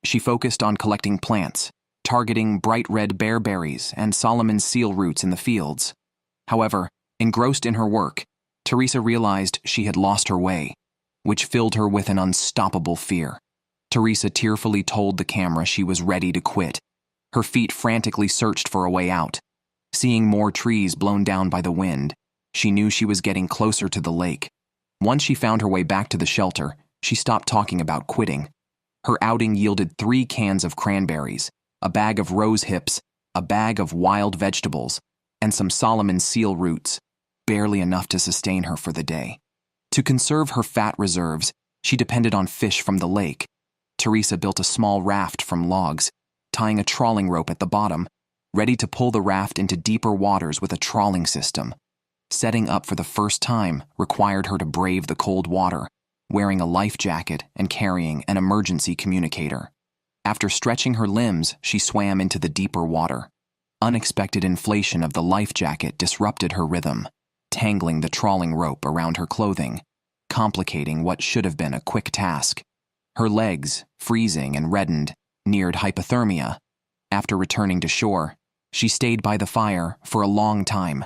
She focused on collecting plants, targeting bright red bearberries and Solomon seal roots in the fields. However, engrossed in her work, Teresa realized she had lost her way, which filled her with an unstoppable fear. Teresa tearfully told the camera she was ready to quit. Her feet frantically searched for a way out. Seeing more trees blown down by the wind, she knew she was getting closer to the lake. Once she found her way back to the shelter, she stopped talking about quitting. Her outing yielded 3 cans of cranberries, a bag of rose hips, a bag of wild vegetables, and some Solomon seal roots, barely enough to sustain her for the day. To conserve her fat reserves, she depended on fish from the lake. Teresa built a small raft from logs, tying a trawling rope at the bottom, ready to pull the raft into deeper waters with a trawling system. Setting up for the first time required her to brave the cold water, wearing a life jacket and carrying an emergency communicator. After stretching her limbs, she swam into the deeper water. Unexpected inflation of the life jacket disrupted her rhythm, tangling the trawling rope around her clothing, complicating what should have been a quick task. Her legs, freezing and reddened, neared hypothermia. After returning to shore, she stayed by the fire for a long time.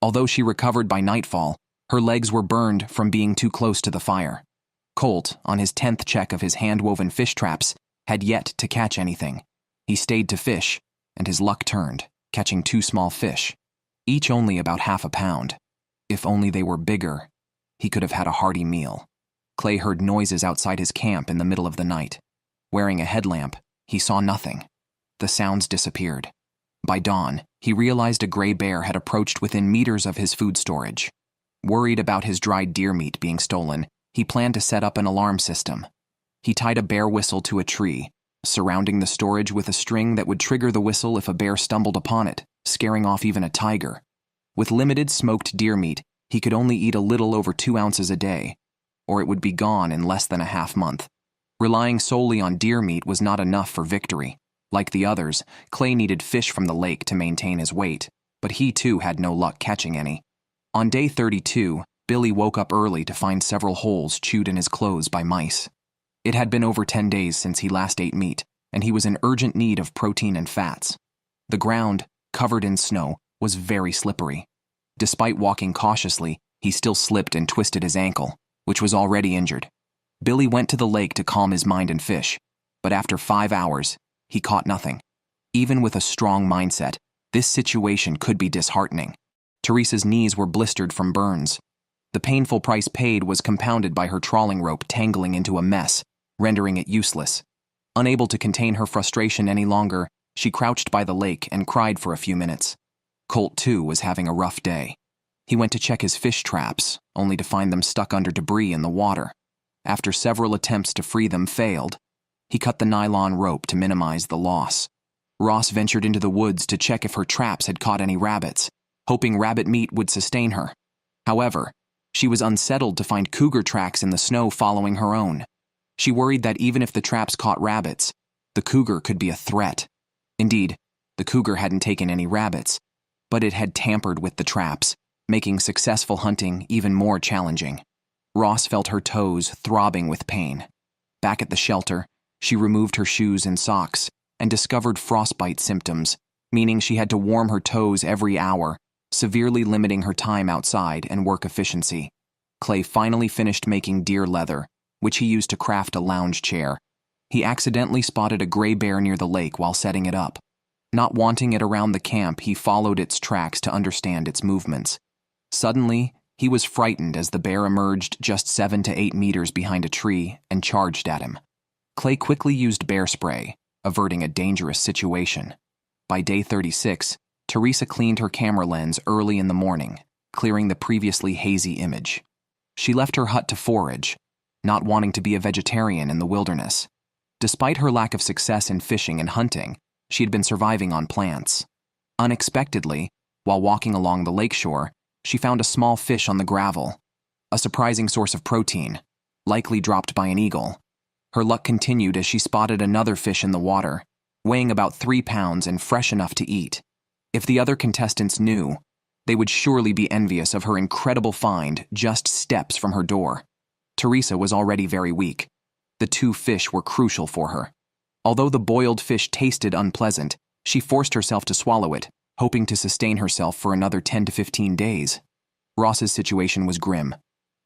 Although she recovered by nightfall, her legs were burned from being too close to the fire. Colt, on his 10th check of his hand-woven fish traps, had yet to catch anything. He stayed to fish, and his luck turned, catching 2 small fish, each only about half a pound. If only they were bigger, he could have had a hearty meal. Clay heard noises outside his camp in the middle of the night. Wearing a headlamp, he saw nothing. The sounds disappeared. By dawn, he realized a gray bear had approached within meters of his food storage. Worried about his dried deer meat being stolen, he planned to set up an alarm system. He tied a bear whistle to a tree, surrounding the storage with a string that would trigger the whistle if a bear stumbled upon it, scaring off even a tiger. With limited smoked deer meat, he could only eat a little over 2 ounces a day, or it would be gone in less than a half-month. Relying solely on deer meat was not enough for victory. Like the others, Clay needed fish from the lake to maintain his weight, but he too had no luck catching any. On day 32, Billy woke up early to find several holes chewed in his clothes by mice. It had been over 10 days since he last ate meat, and he was in urgent need of protein and fats. The ground, covered in snow, was very slippery. Despite walking cautiously, he still slipped and twisted his ankle, which was already injured. Billy went to the lake to calm his mind and fish, but after 5 hours, he caught nothing. Even with a strong mindset, this situation could be disheartening. Teresa's knees were blistered from burns. The painful price paid was compounded by her trawling rope tangling into a mess, rendering it useless. Unable to contain her frustration any longer, she crouched by the lake and cried for a few minutes. Colt, too, was having a rough day. He went to check his fish traps, only to find them stuck under debris in the water. After several attempts to free them failed, he cut the nylon rope to minimize the loss. Ross ventured into the woods to check if her traps had caught any rabbits, hoping rabbit meat would sustain her. However, she was unsettled to find cougar tracks in the snow following her own. She worried that even if the traps caught rabbits, the cougar could be a threat. Indeed, the cougar hadn't taken any rabbits, but it had tampered with the traps, making successful hunting even more challenging. Ross felt her toes throbbing with pain. Back at the shelter, she removed her shoes and socks and discovered frostbite symptoms, meaning she had to warm her toes every hour, severely limiting her time outside and work efficiency. Clay finally finished making deer leather, which he used to craft a lounge chair. He accidentally spotted a gray bear near the lake while setting it up. Not wanting it around the camp, he followed its tracks to understand its movements. Suddenly, he was frightened as the bear emerged just 7 to 8 meters behind a tree and charged at him. Clay quickly used bear spray, averting a dangerous situation. By day 36, Teresa cleaned her camera lens early in the morning, clearing the previously hazy image. She left her hut to forage, not wanting to be a vegetarian in the wilderness. Despite her lack of success in fishing and hunting, she had been surviving on plants. Unexpectedly, while walking along the lakeshore, she found a small fish on the gravel, a surprising source of protein, likely dropped by an eagle. Her luck continued as she spotted another fish in the water, weighing about 3 pounds and fresh enough to eat. If the other contestants knew, they would surely be envious of her incredible find just steps from her door. Teresa was already very weak. The 2 fish were crucial for her. Although the boiled fish tasted unpleasant, she forced herself to swallow it, hoping to sustain herself for another 10 to 15 days. Ross's situation was grim.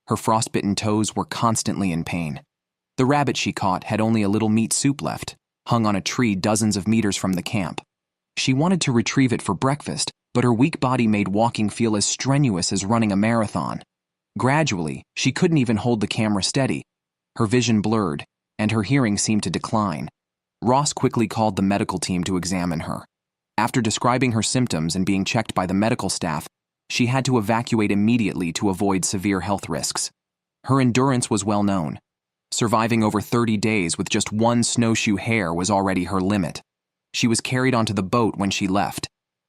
Her frostbitten toes were constantly in pain. The rabbit she caught had only a little meat soup left, hung on a tree dozens of meters from the camp. She wanted to retrieve it for breakfast, but her weak body made walking feel as strenuous as running a marathon. Gradually, she couldn't even hold the camera steady. Her vision blurred, and her hearing seemed to decline. Ross quickly called the medical team to examine her. After describing her symptoms and being checked by the medical staff, she had to evacuate immediately to avoid severe health risks. Her endurance was well known. Surviving over 30 days with just 1 snowshoe hare was already her limit. She was carried onto the boat when she left,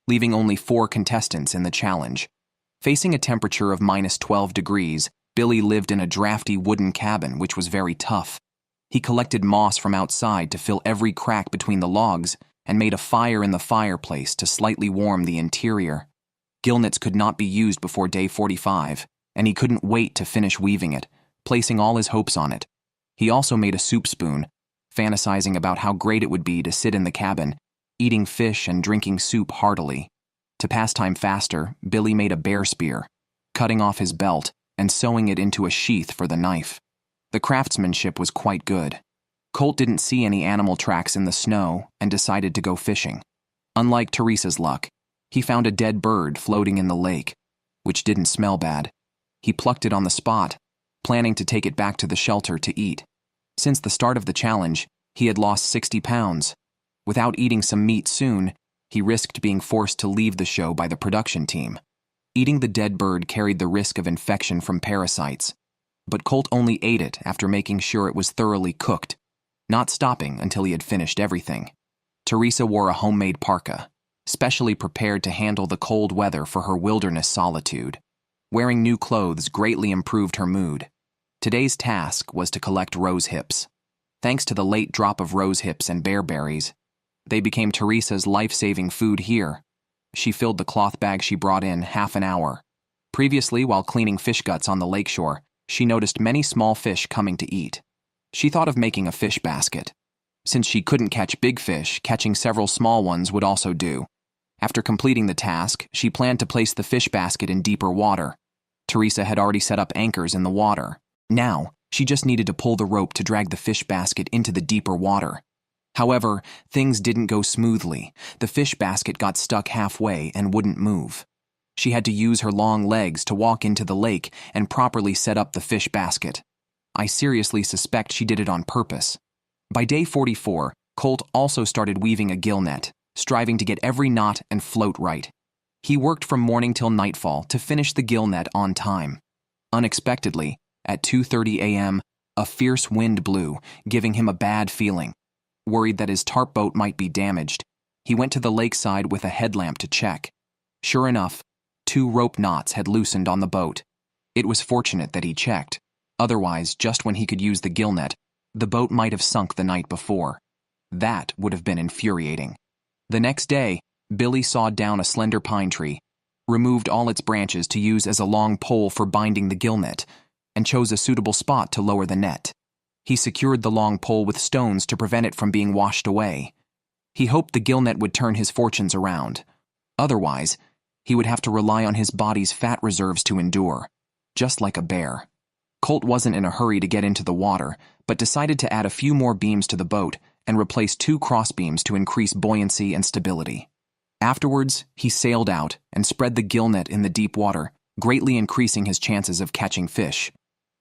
leaving only 4 contestants in the challenge. Facing a temperature of -12 degrees, Billy lived in a drafty wooden cabin which was very tough. He collected moss from outside to fill every crack between the logs and made a fire in the fireplace to slightly warm the interior. Gillnets could not be used before day 45, and he couldn't wait to finish weaving it, placing all his hopes on it. He also made a soup spoon, fantasizing about how great it would be to sit in the cabin, eating fish and drinking soup heartily. To pass time faster, Billy made a bear spear, cutting off his belt and sewing it into a sheath for the knife. The craftsmanship was quite good. Colt didn't see any animal tracks in the snow and decided to go fishing. Unlike Teresa's luck, he found a dead bird floating in the lake, which didn't smell bad. He plucked it on the spot, planning to take it back to the shelter to eat. Since the start of the challenge, he had lost 60 pounds. Without eating some meat soon, he risked being forced to leave the show by the production team. Eating the dead bird carried the risk of infection from parasites, but Colt only ate it after making sure it was thoroughly cooked, not stopping until he had finished everything. Teresa wore a homemade parka, specially prepared to handle the cold weather for her wilderness solitude. Wearing new clothes greatly improved her mood. Today's task was to collect rose hips. Thanks to the late drop of rose hips and bearberries, they became Teresa's life-saving food here. She filled the cloth bag she brought in half an hour. Previously, while cleaning fish guts on the lakeshore, she noticed many small fish coming to eat. She thought of making a fish basket. Since she couldn't catch big fish, catching several small ones would also do. After completing the task, she planned to place the fish basket in deeper water. Teresa had already set up anchors in the water. Now, she just needed to pull the rope to drag the fish basket into the deeper water. However, things didn't go smoothly. The fish basket got stuck halfway and wouldn't move. She had to use her long legs to walk into the lake and properly set up the fish basket. I seriously suspect she did it on purpose. By day 44, Colt also started weaving a gill net, striving to get every knot and float right. He worked from morning till nightfall to finish the gill net on time. Unexpectedly, at 2:30 a.m., a fierce wind blew, giving him a bad feeling. Worried that his tarp boat might be damaged, he went to the lakeside with a headlamp to check. Sure enough, 2 rope knots had loosened on the boat. It was fortunate that he checked. Otherwise, just when he could use the gill net, the boat might have sunk the night before. That would have been infuriating. The next day, Billy sawed down a slender pine tree, removed all its branches to use as a long pole for binding the gill net, and chose a suitable spot to lower the net. He secured the long pole with stones to prevent it from being washed away. He hoped the gill net would turn his fortunes around. Otherwise, he would have to rely on his body's fat reserves to endure, just like a bear. Colt wasn't in a hurry to get into the water, but decided to add a few more beams to the boat and replace 2 crossbeams to increase buoyancy and stability. Afterwards, he sailed out and spread the gill net in the deep water, greatly increasing his chances of catching fish.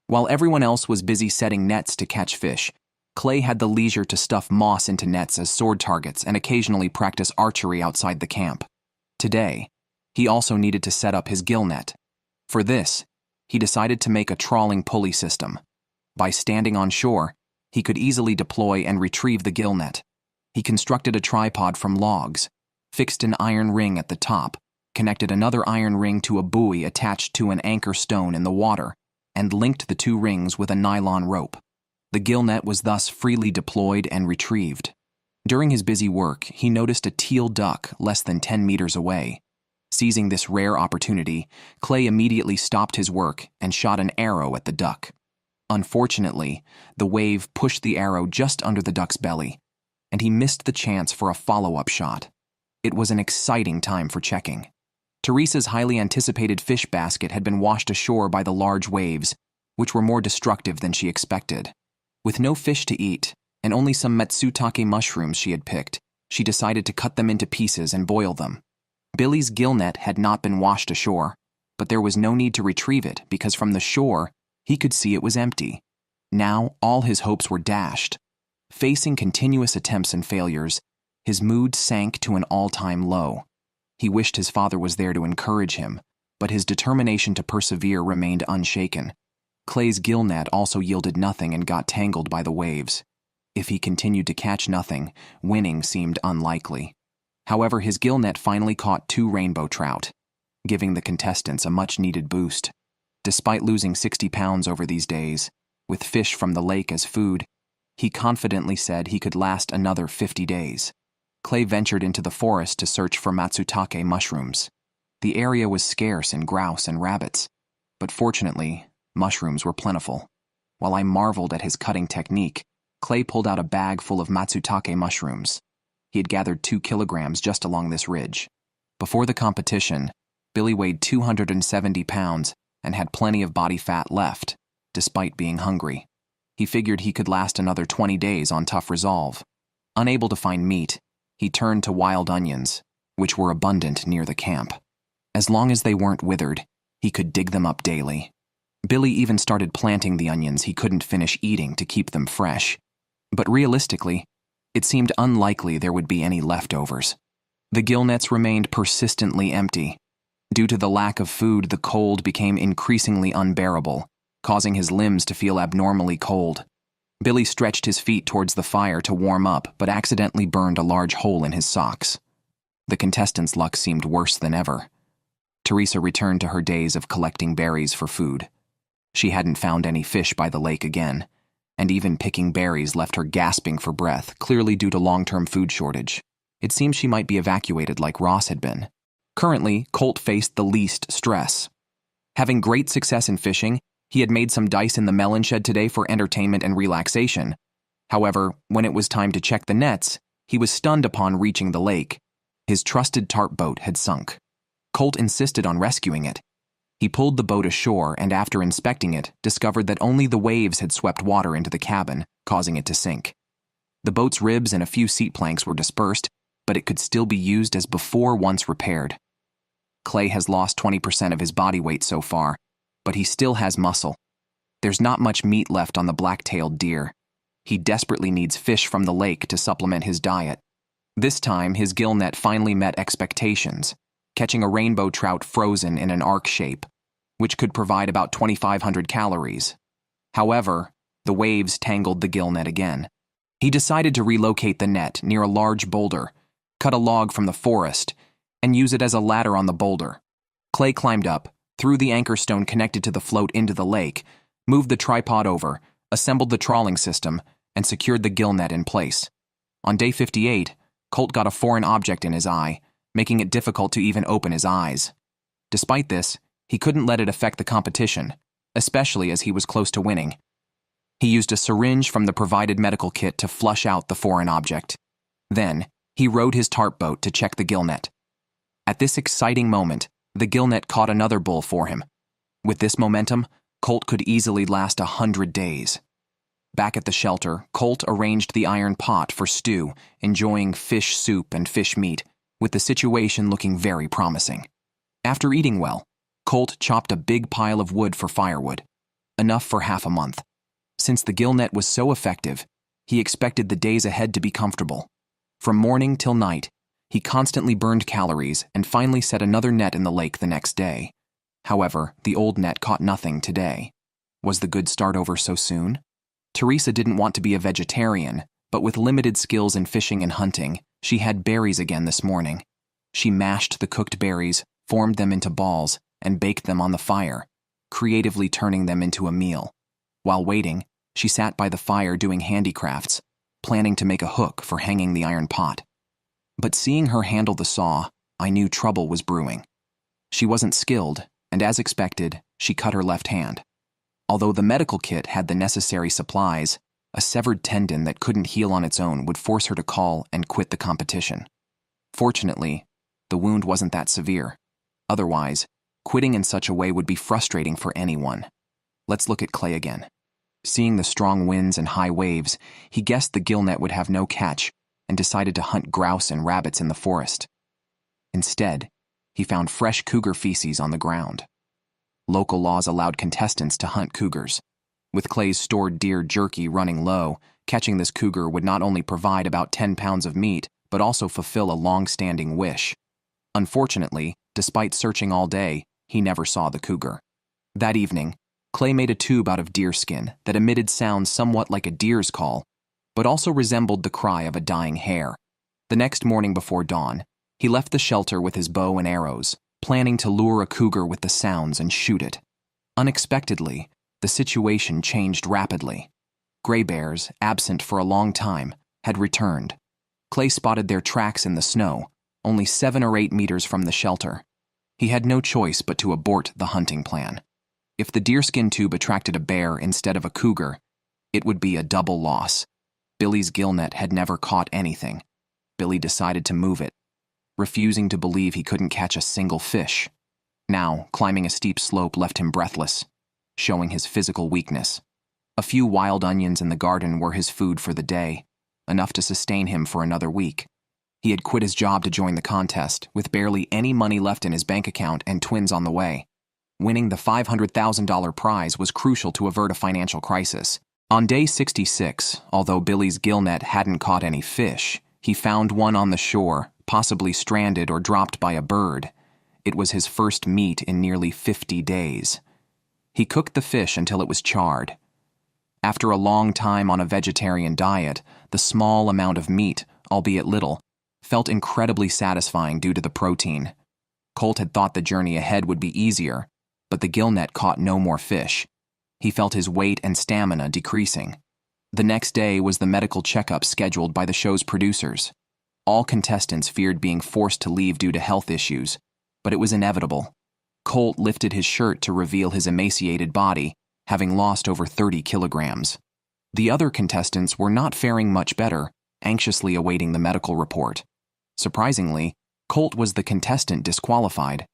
While everyone else was busy setting nets to catch fish, Clay had the leisure to stuff moss into nets as sword targets and occasionally practice archery outside the camp. Today, he also needed to set up his gill net. For this, he decided to make a trawling pulley system. By standing on shore, he could easily deploy and retrieve the gill net. He constructed a tripod from logs, fixed an iron ring at the top, connected another iron ring to a buoy attached to an anchor stone in the water, and linked the 2 rings with a nylon rope. The gill net was thus freely deployed and retrieved. During his busy work, he noticed a teal duck less than 10 meters away. Seizing this rare opportunity, Clay immediately stopped his work and shot an arrow at the duck. Unfortunately, the wave pushed the arrow just under the duck's belly, and he missed the chance for a follow-up shot. It was an exciting time for checking. Teresa's highly anticipated fish basket had been washed ashore by the large waves, which were more destructive than she expected. With no fish to eat, and only some matsutake mushrooms she had picked, she decided to cut them into pieces and boil them. Billy's gill net had not been washed ashore, but there was no need to retrieve it because from the shore, he could see it was empty. Now, all his hopes were dashed. Facing continuous attempts and failures, his mood sank to an all-time low. He wished his father was there to encourage him, but his determination to persevere remained unshaken. Clay's gill net also yielded nothing and got tangled by the waves. If he continued to catch nothing, winning seemed unlikely. However, his gill net finally caught 2 rainbow trout, giving the contestants a much-needed boost. Despite losing 60 pounds over these days, with fish from the lake as food, he confidently said he could last another 50 days. Clay ventured into the forest to search for matsutake mushrooms. The area was scarce in grouse and rabbits, but fortunately, mushrooms were plentiful. While I marveled at his cutting technique, Clay pulled out a bag full of matsutake mushrooms. He had gathered 2 kilograms just along this ridge. Before the competition, Billy weighed 270 pounds and had plenty of body fat left, despite being hungry. He figured he could last another 20 days on tough resolve. Unable to find meat, he turned to wild onions, which were abundant near the camp. As long as they weren't withered, he could dig them up daily. Billy even started planting the onions he couldn't finish eating to keep them fresh. But realistically, it seemed unlikely there would be any leftovers. The gill nets remained persistently empty. Due to the lack of food, the cold became increasingly unbearable, causing his limbs to feel abnormally cold. Billy stretched his feet towards the fire to warm up, but accidentally burned a large hole in his socks. The contestants' luck seemed worse than ever. Teresa returned to her days of collecting berries for food. She hadn't found any fish by the lake again, and even picking berries left her gasping for breath, clearly due to long-term food shortage. It seemed she might be evacuated like Ross had been. Currently, Colt faced the least stress. Having great success in fishing, he had made some dice in the melon shed today for entertainment and relaxation. However, when it was time to check the nets, he was stunned upon reaching the lake. His trusted tarp boat had sunk. Colt insisted on rescuing it. He pulled the boat ashore and, after inspecting it, discovered that only the waves had swept water into the cabin, causing it to sink. The boat's ribs and a few seat planks were dispersed, but it could still be used as before once repaired. Clay has lost 20% of his body weight so far, but he still has muscle. There's not much meat left on the black-tailed deer. He desperately needs fish from the lake to supplement his diet. This time, his gill net finally met expectations, catching a rainbow trout frozen in an arc shape, which could provide about 2,500 calories. However, the waves tangled the gill net again. He decided to relocate the net near a large boulder, cut a log from the forest, and use it as a ladder on the boulder. Clay climbed up, threw the anchor stone connected to the float into the lake, moved the tripod over, assembled the trawling system, and secured the gill net in place. On day 58, Colt got a foreign object in his eye, making it difficult to even open his eyes. Despite this, he couldn't let it affect the competition, especially as he was close to winning. He used a syringe from the provided medical kit to flush out the foreign object. Then, he rowed his tarp boat to check the gill net. At this exciting moment, the gill net caught another bull for him. With this momentum, Colt could easily last 100 days. Back at the shelter, Colt arranged the iron pot for stew, enjoying fish soup and fish meat, with the situation looking very promising. After eating well, Colt chopped a big pile of wood for firewood, enough for half a month. Since the gill net was so effective, he expected the days ahead to be comfortable. From morning till night, he constantly burned calories and finally set another net in the lake the next day. However, the old net caught nothing today. Was the good start over so soon? Teresa didn't want to be a vegetarian, but with limited skills in fishing and hunting, she had berries again this morning. She mashed the cooked berries, formed them into balls, and baked them on the fire, creatively turning them into a meal. While waiting, she sat by the fire doing handicrafts, planning to make a hook for hanging the iron pot. But seeing her handle the saw, I knew trouble was brewing. She wasn't skilled, and as expected, she cut her left hand. Although the medical kit had the necessary supplies, a severed tendon that couldn't heal on its own would force her to call and quit the competition. Fortunately, the wound wasn't that severe. Otherwise, quitting in such a way would be frustrating for anyone. Let's look at Clay again. Seeing the strong winds and high waves, he guessed the gill net would have no catch and decided to hunt grouse and rabbits in the forest. Instead, he found fresh cougar feces on the ground. Local laws allowed contestants to hunt cougars. With Clay's stored deer jerky running low, catching this cougar would not only provide about 10 pounds of meat, but also fulfill a long-standing wish. Unfortunately, despite searching all day, he never saw the cougar. That evening, Clay made a tube out of deer skin that emitted sounds somewhat like a deer's call, but also resembled the cry of a dying hare. The next morning before dawn, he left the shelter with his bow and arrows, planning to lure a cougar with the sounds and shoot it. Unexpectedly, the situation changed rapidly. Gray bears, absent for a long time, had returned. Clay spotted their tracks in the snow, only 7 or 8 meters from the shelter. He had no choice but to abort the hunting plan. If the deerskin tube attracted a bear instead of a cougar, it would be a double loss. Billy's gill net had never caught anything. Billy decided to move it, refusing to believe he couldn't catch a single fish. Now, climbing a steep slope left him breathless, showing his physical weakness. A few wild onions in the garden were his food for the day, enough to sustain him for another week. He had quit his job to join the contest, with barely any money left in his bank account and twins on the way. Winning the $500,000 prize was crucial to avert a financial crisis. On day 66, although Billy's gill net hadn't caught any fish, he found one on the shore, possibly stranded or dropped by a bird. It was his first meat in nearly 50 days. He cooked the fish until it was charred. After a long time on a vegetarian diet, the small amount of meat, albeit little, felt incredibly satisfying due to the protein. Colt had thought the journey ahead would be easier, but the gill net caught no more fish. He felt his weight and stamina decreasing. The next day was the medical checkup scheduled by the show's producers. All contestants feared being forced to leave due to health issues, but it was inevitable. Colt lifted his shirt to reveal his emaciated body, having lost over 30 kilograms. The other contestants were not faring much better, anxiously awaiting the medical report. Surprisingly, Colt was the contestant disqualified.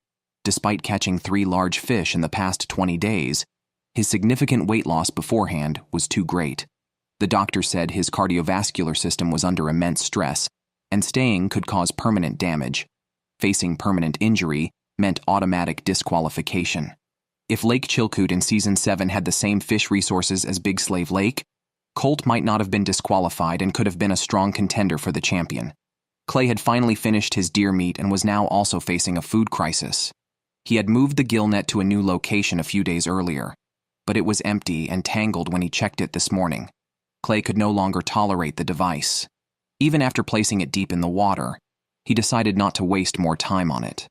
Despite catching 3 large fish in the past 20 days, his significant weight loss beforehand was too great. The doctor said his cardiovascular system was under immense stress, and staying could cause permanent damage. Facing permanent injury meant automatic disqualification. If Lake Chilkoot in Season 7 had the same fish resources as Big Slave Lake, Colt might not have been disqualified and could have been a strong contender for the champion. Clay had finally finished his deer meat and was now also facing a food crisis. He had moved the gill net to a new location a few days earlier, but it was empty and tangled when he checked it this morning. Clay could no longer tolerate the device. Even after placing it deep in the water, he decided not to waste more time on it.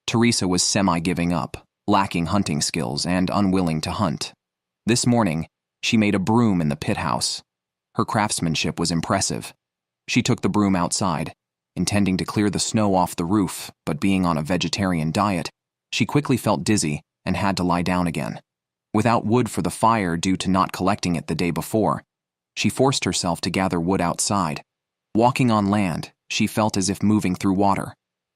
Teresa was semi-giving up, lacking hunting skills and unwilling to hunt. This morning, she made a broom in the pit house. Her craftsmanship was impressive. She took the broom outside, intending to clear the snow off the roof, but being on a vegetarian diet, she quickly felt dizzy and had to lie down again. Without wood for the fire due to not collecting it the day before, she forced herself to gather wood outside. Walking on land, she felt as if moving through water.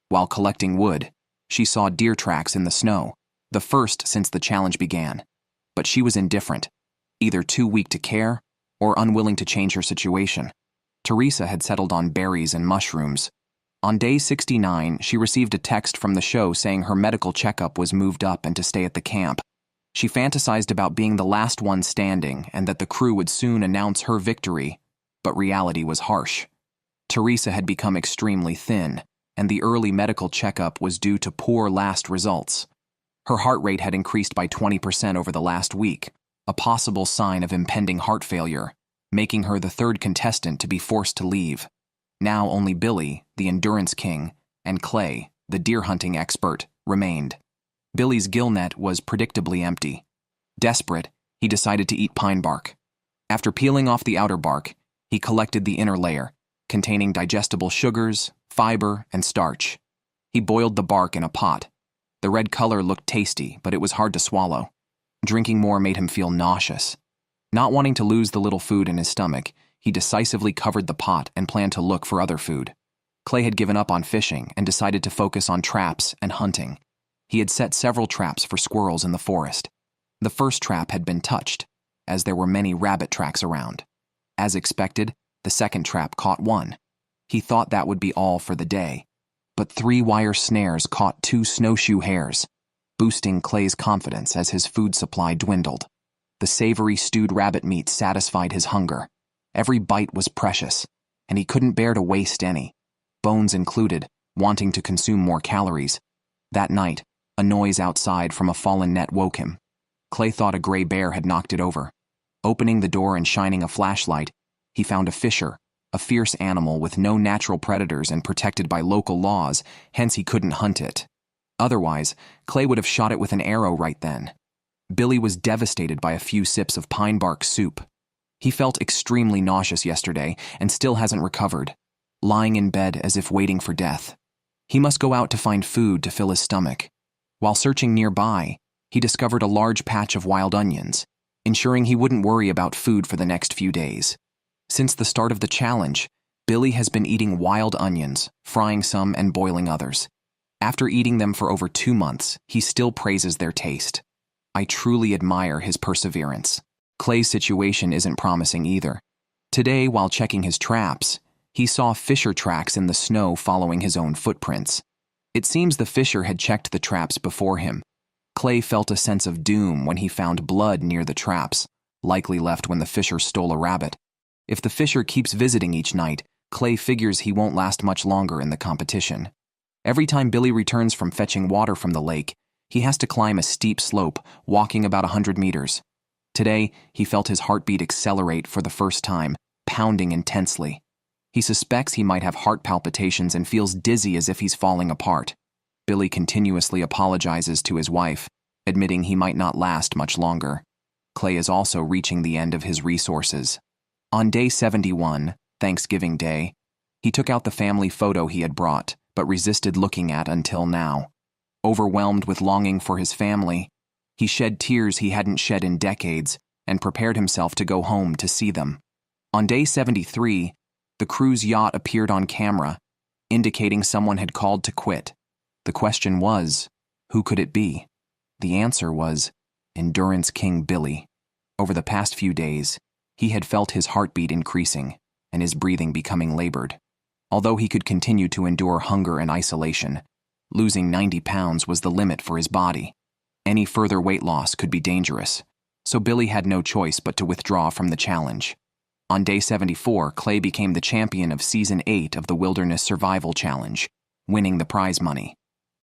While collecting wood, she saw deer tracks in the snow, the first since the challenge began. But she was indifferent, either too weak to care or unwilling to change her situation. Teresa had settled on berries and mushrooms. On day 69, she received a text from the show saying her medical checkup was moved up and to stay at the camp. She fantasized about being the last one standing and that the crew would soon announce her victory, but reality was harsh. Teresa had become extremely thin, and the early medical checkup was due to poor last results. Her heart rate had increased by 20% over the last week, a possible sign of impending heart failure, making her the 3rd contestant to be forced to leave. Now only Billy, the endurance king, and Clay, the deer hunting expert, remained. Billy's gill net was predictably empty. Desperate, he decided to eat pine bark. After peeling off the outer bark, he collected the inner layer, containing digestible sugars, fiber, and starch. He boiled the bark in a pot. The red color looked tasty, but it was hard to swallow. Drinking more made him feel nauseous. Not wanting to lose the little food in his stomach, he decisively covered the pot and planned to look for other food. Clay had given up on fishing and decided to focus on traps and hunting. He had set several traps for squirrels in the forest. The first trap had been touched, as there were many rabbit tracks around. As expected, the second trap caught one. He thought that would be all for the day, but 3 wire snares caught 2 snowshoe hares, boosting Clay's confidence as his food supply dwindled. The savory stewed rabbit meat satisfied his hunger. Every bite was precious, and he couldn't bear to waste any, bones included, wanting to consume more calories. That night, a noise outside from a fallen net woke him. Clay thought a gray bear had knocked it over. Opening the door and shining a flashlight, he found a fisher, a fierce animal with no natural predators and protected by local laws, hence he couldn't hunt it. Otherwise, Clay would have shot it with an arrow right then. Billy was devastated by a few sips of pine bark soup. He felt extremely nauseous yesterday and still hasn't recovered, lying in bed as if waiting for death. He must go out to find food to fill his stomach. While searching nearby, he discovered a large patch of wild onions, ensuring he wouldn't worry about food for the next few days. Since the start of the challenge, Billy has been eating wild onions, frying some and boiling others. After eating them for over 2 months, he still praises their taste. I truly admire his perseverance. Clay's situation isn't promising either. Today, while checking his traps, he saw fisher tracks in the snow following his own footprints. It seems the fisher had checked the traps before him. Clay felt a sense of doom when he found blood near the traps, likely left when the fisher stole a rabbit. If the fisher keeps visiting each night, Clay figures he won't last much longer in the competition. Every time Billy returns from fetching water from the lake, he has to climb a steep slope, walking about 100 meters. Today, he felt his heartbeat accelerate for the first time, pounding intensely. He suspects he might have heart palpitations and feels dizzy as if he's falling apart. Billy continuously apologizes to his wife, admitting he might not last much longer. Clay is also reaching the end of his resources. On day 71, Thanksgiving Day, he took out the family photo he had brought, but resisted looking at until now. Overwhelmed with longing for his family, he shed tears he hadn't shed in decades and prepared himself to go home to see them. On day 73, the crew's yacht appeared on camera, indicating someone had called to quit. The question was, who could it be? The answer was Endurance King Billy. Over the past few days, he had felt his heartbeat increasing and his breathing becoming labored. Although he could continue to endure hunger and isolation, losing 90 pounds was the limit for his body. Any further weight loss could be dangerous, so Billy had no choice but to withdraw from the challenge. On day 74, Clay became the champion of Season 8 of the Wilderness Survival Challenge, winning the prize money.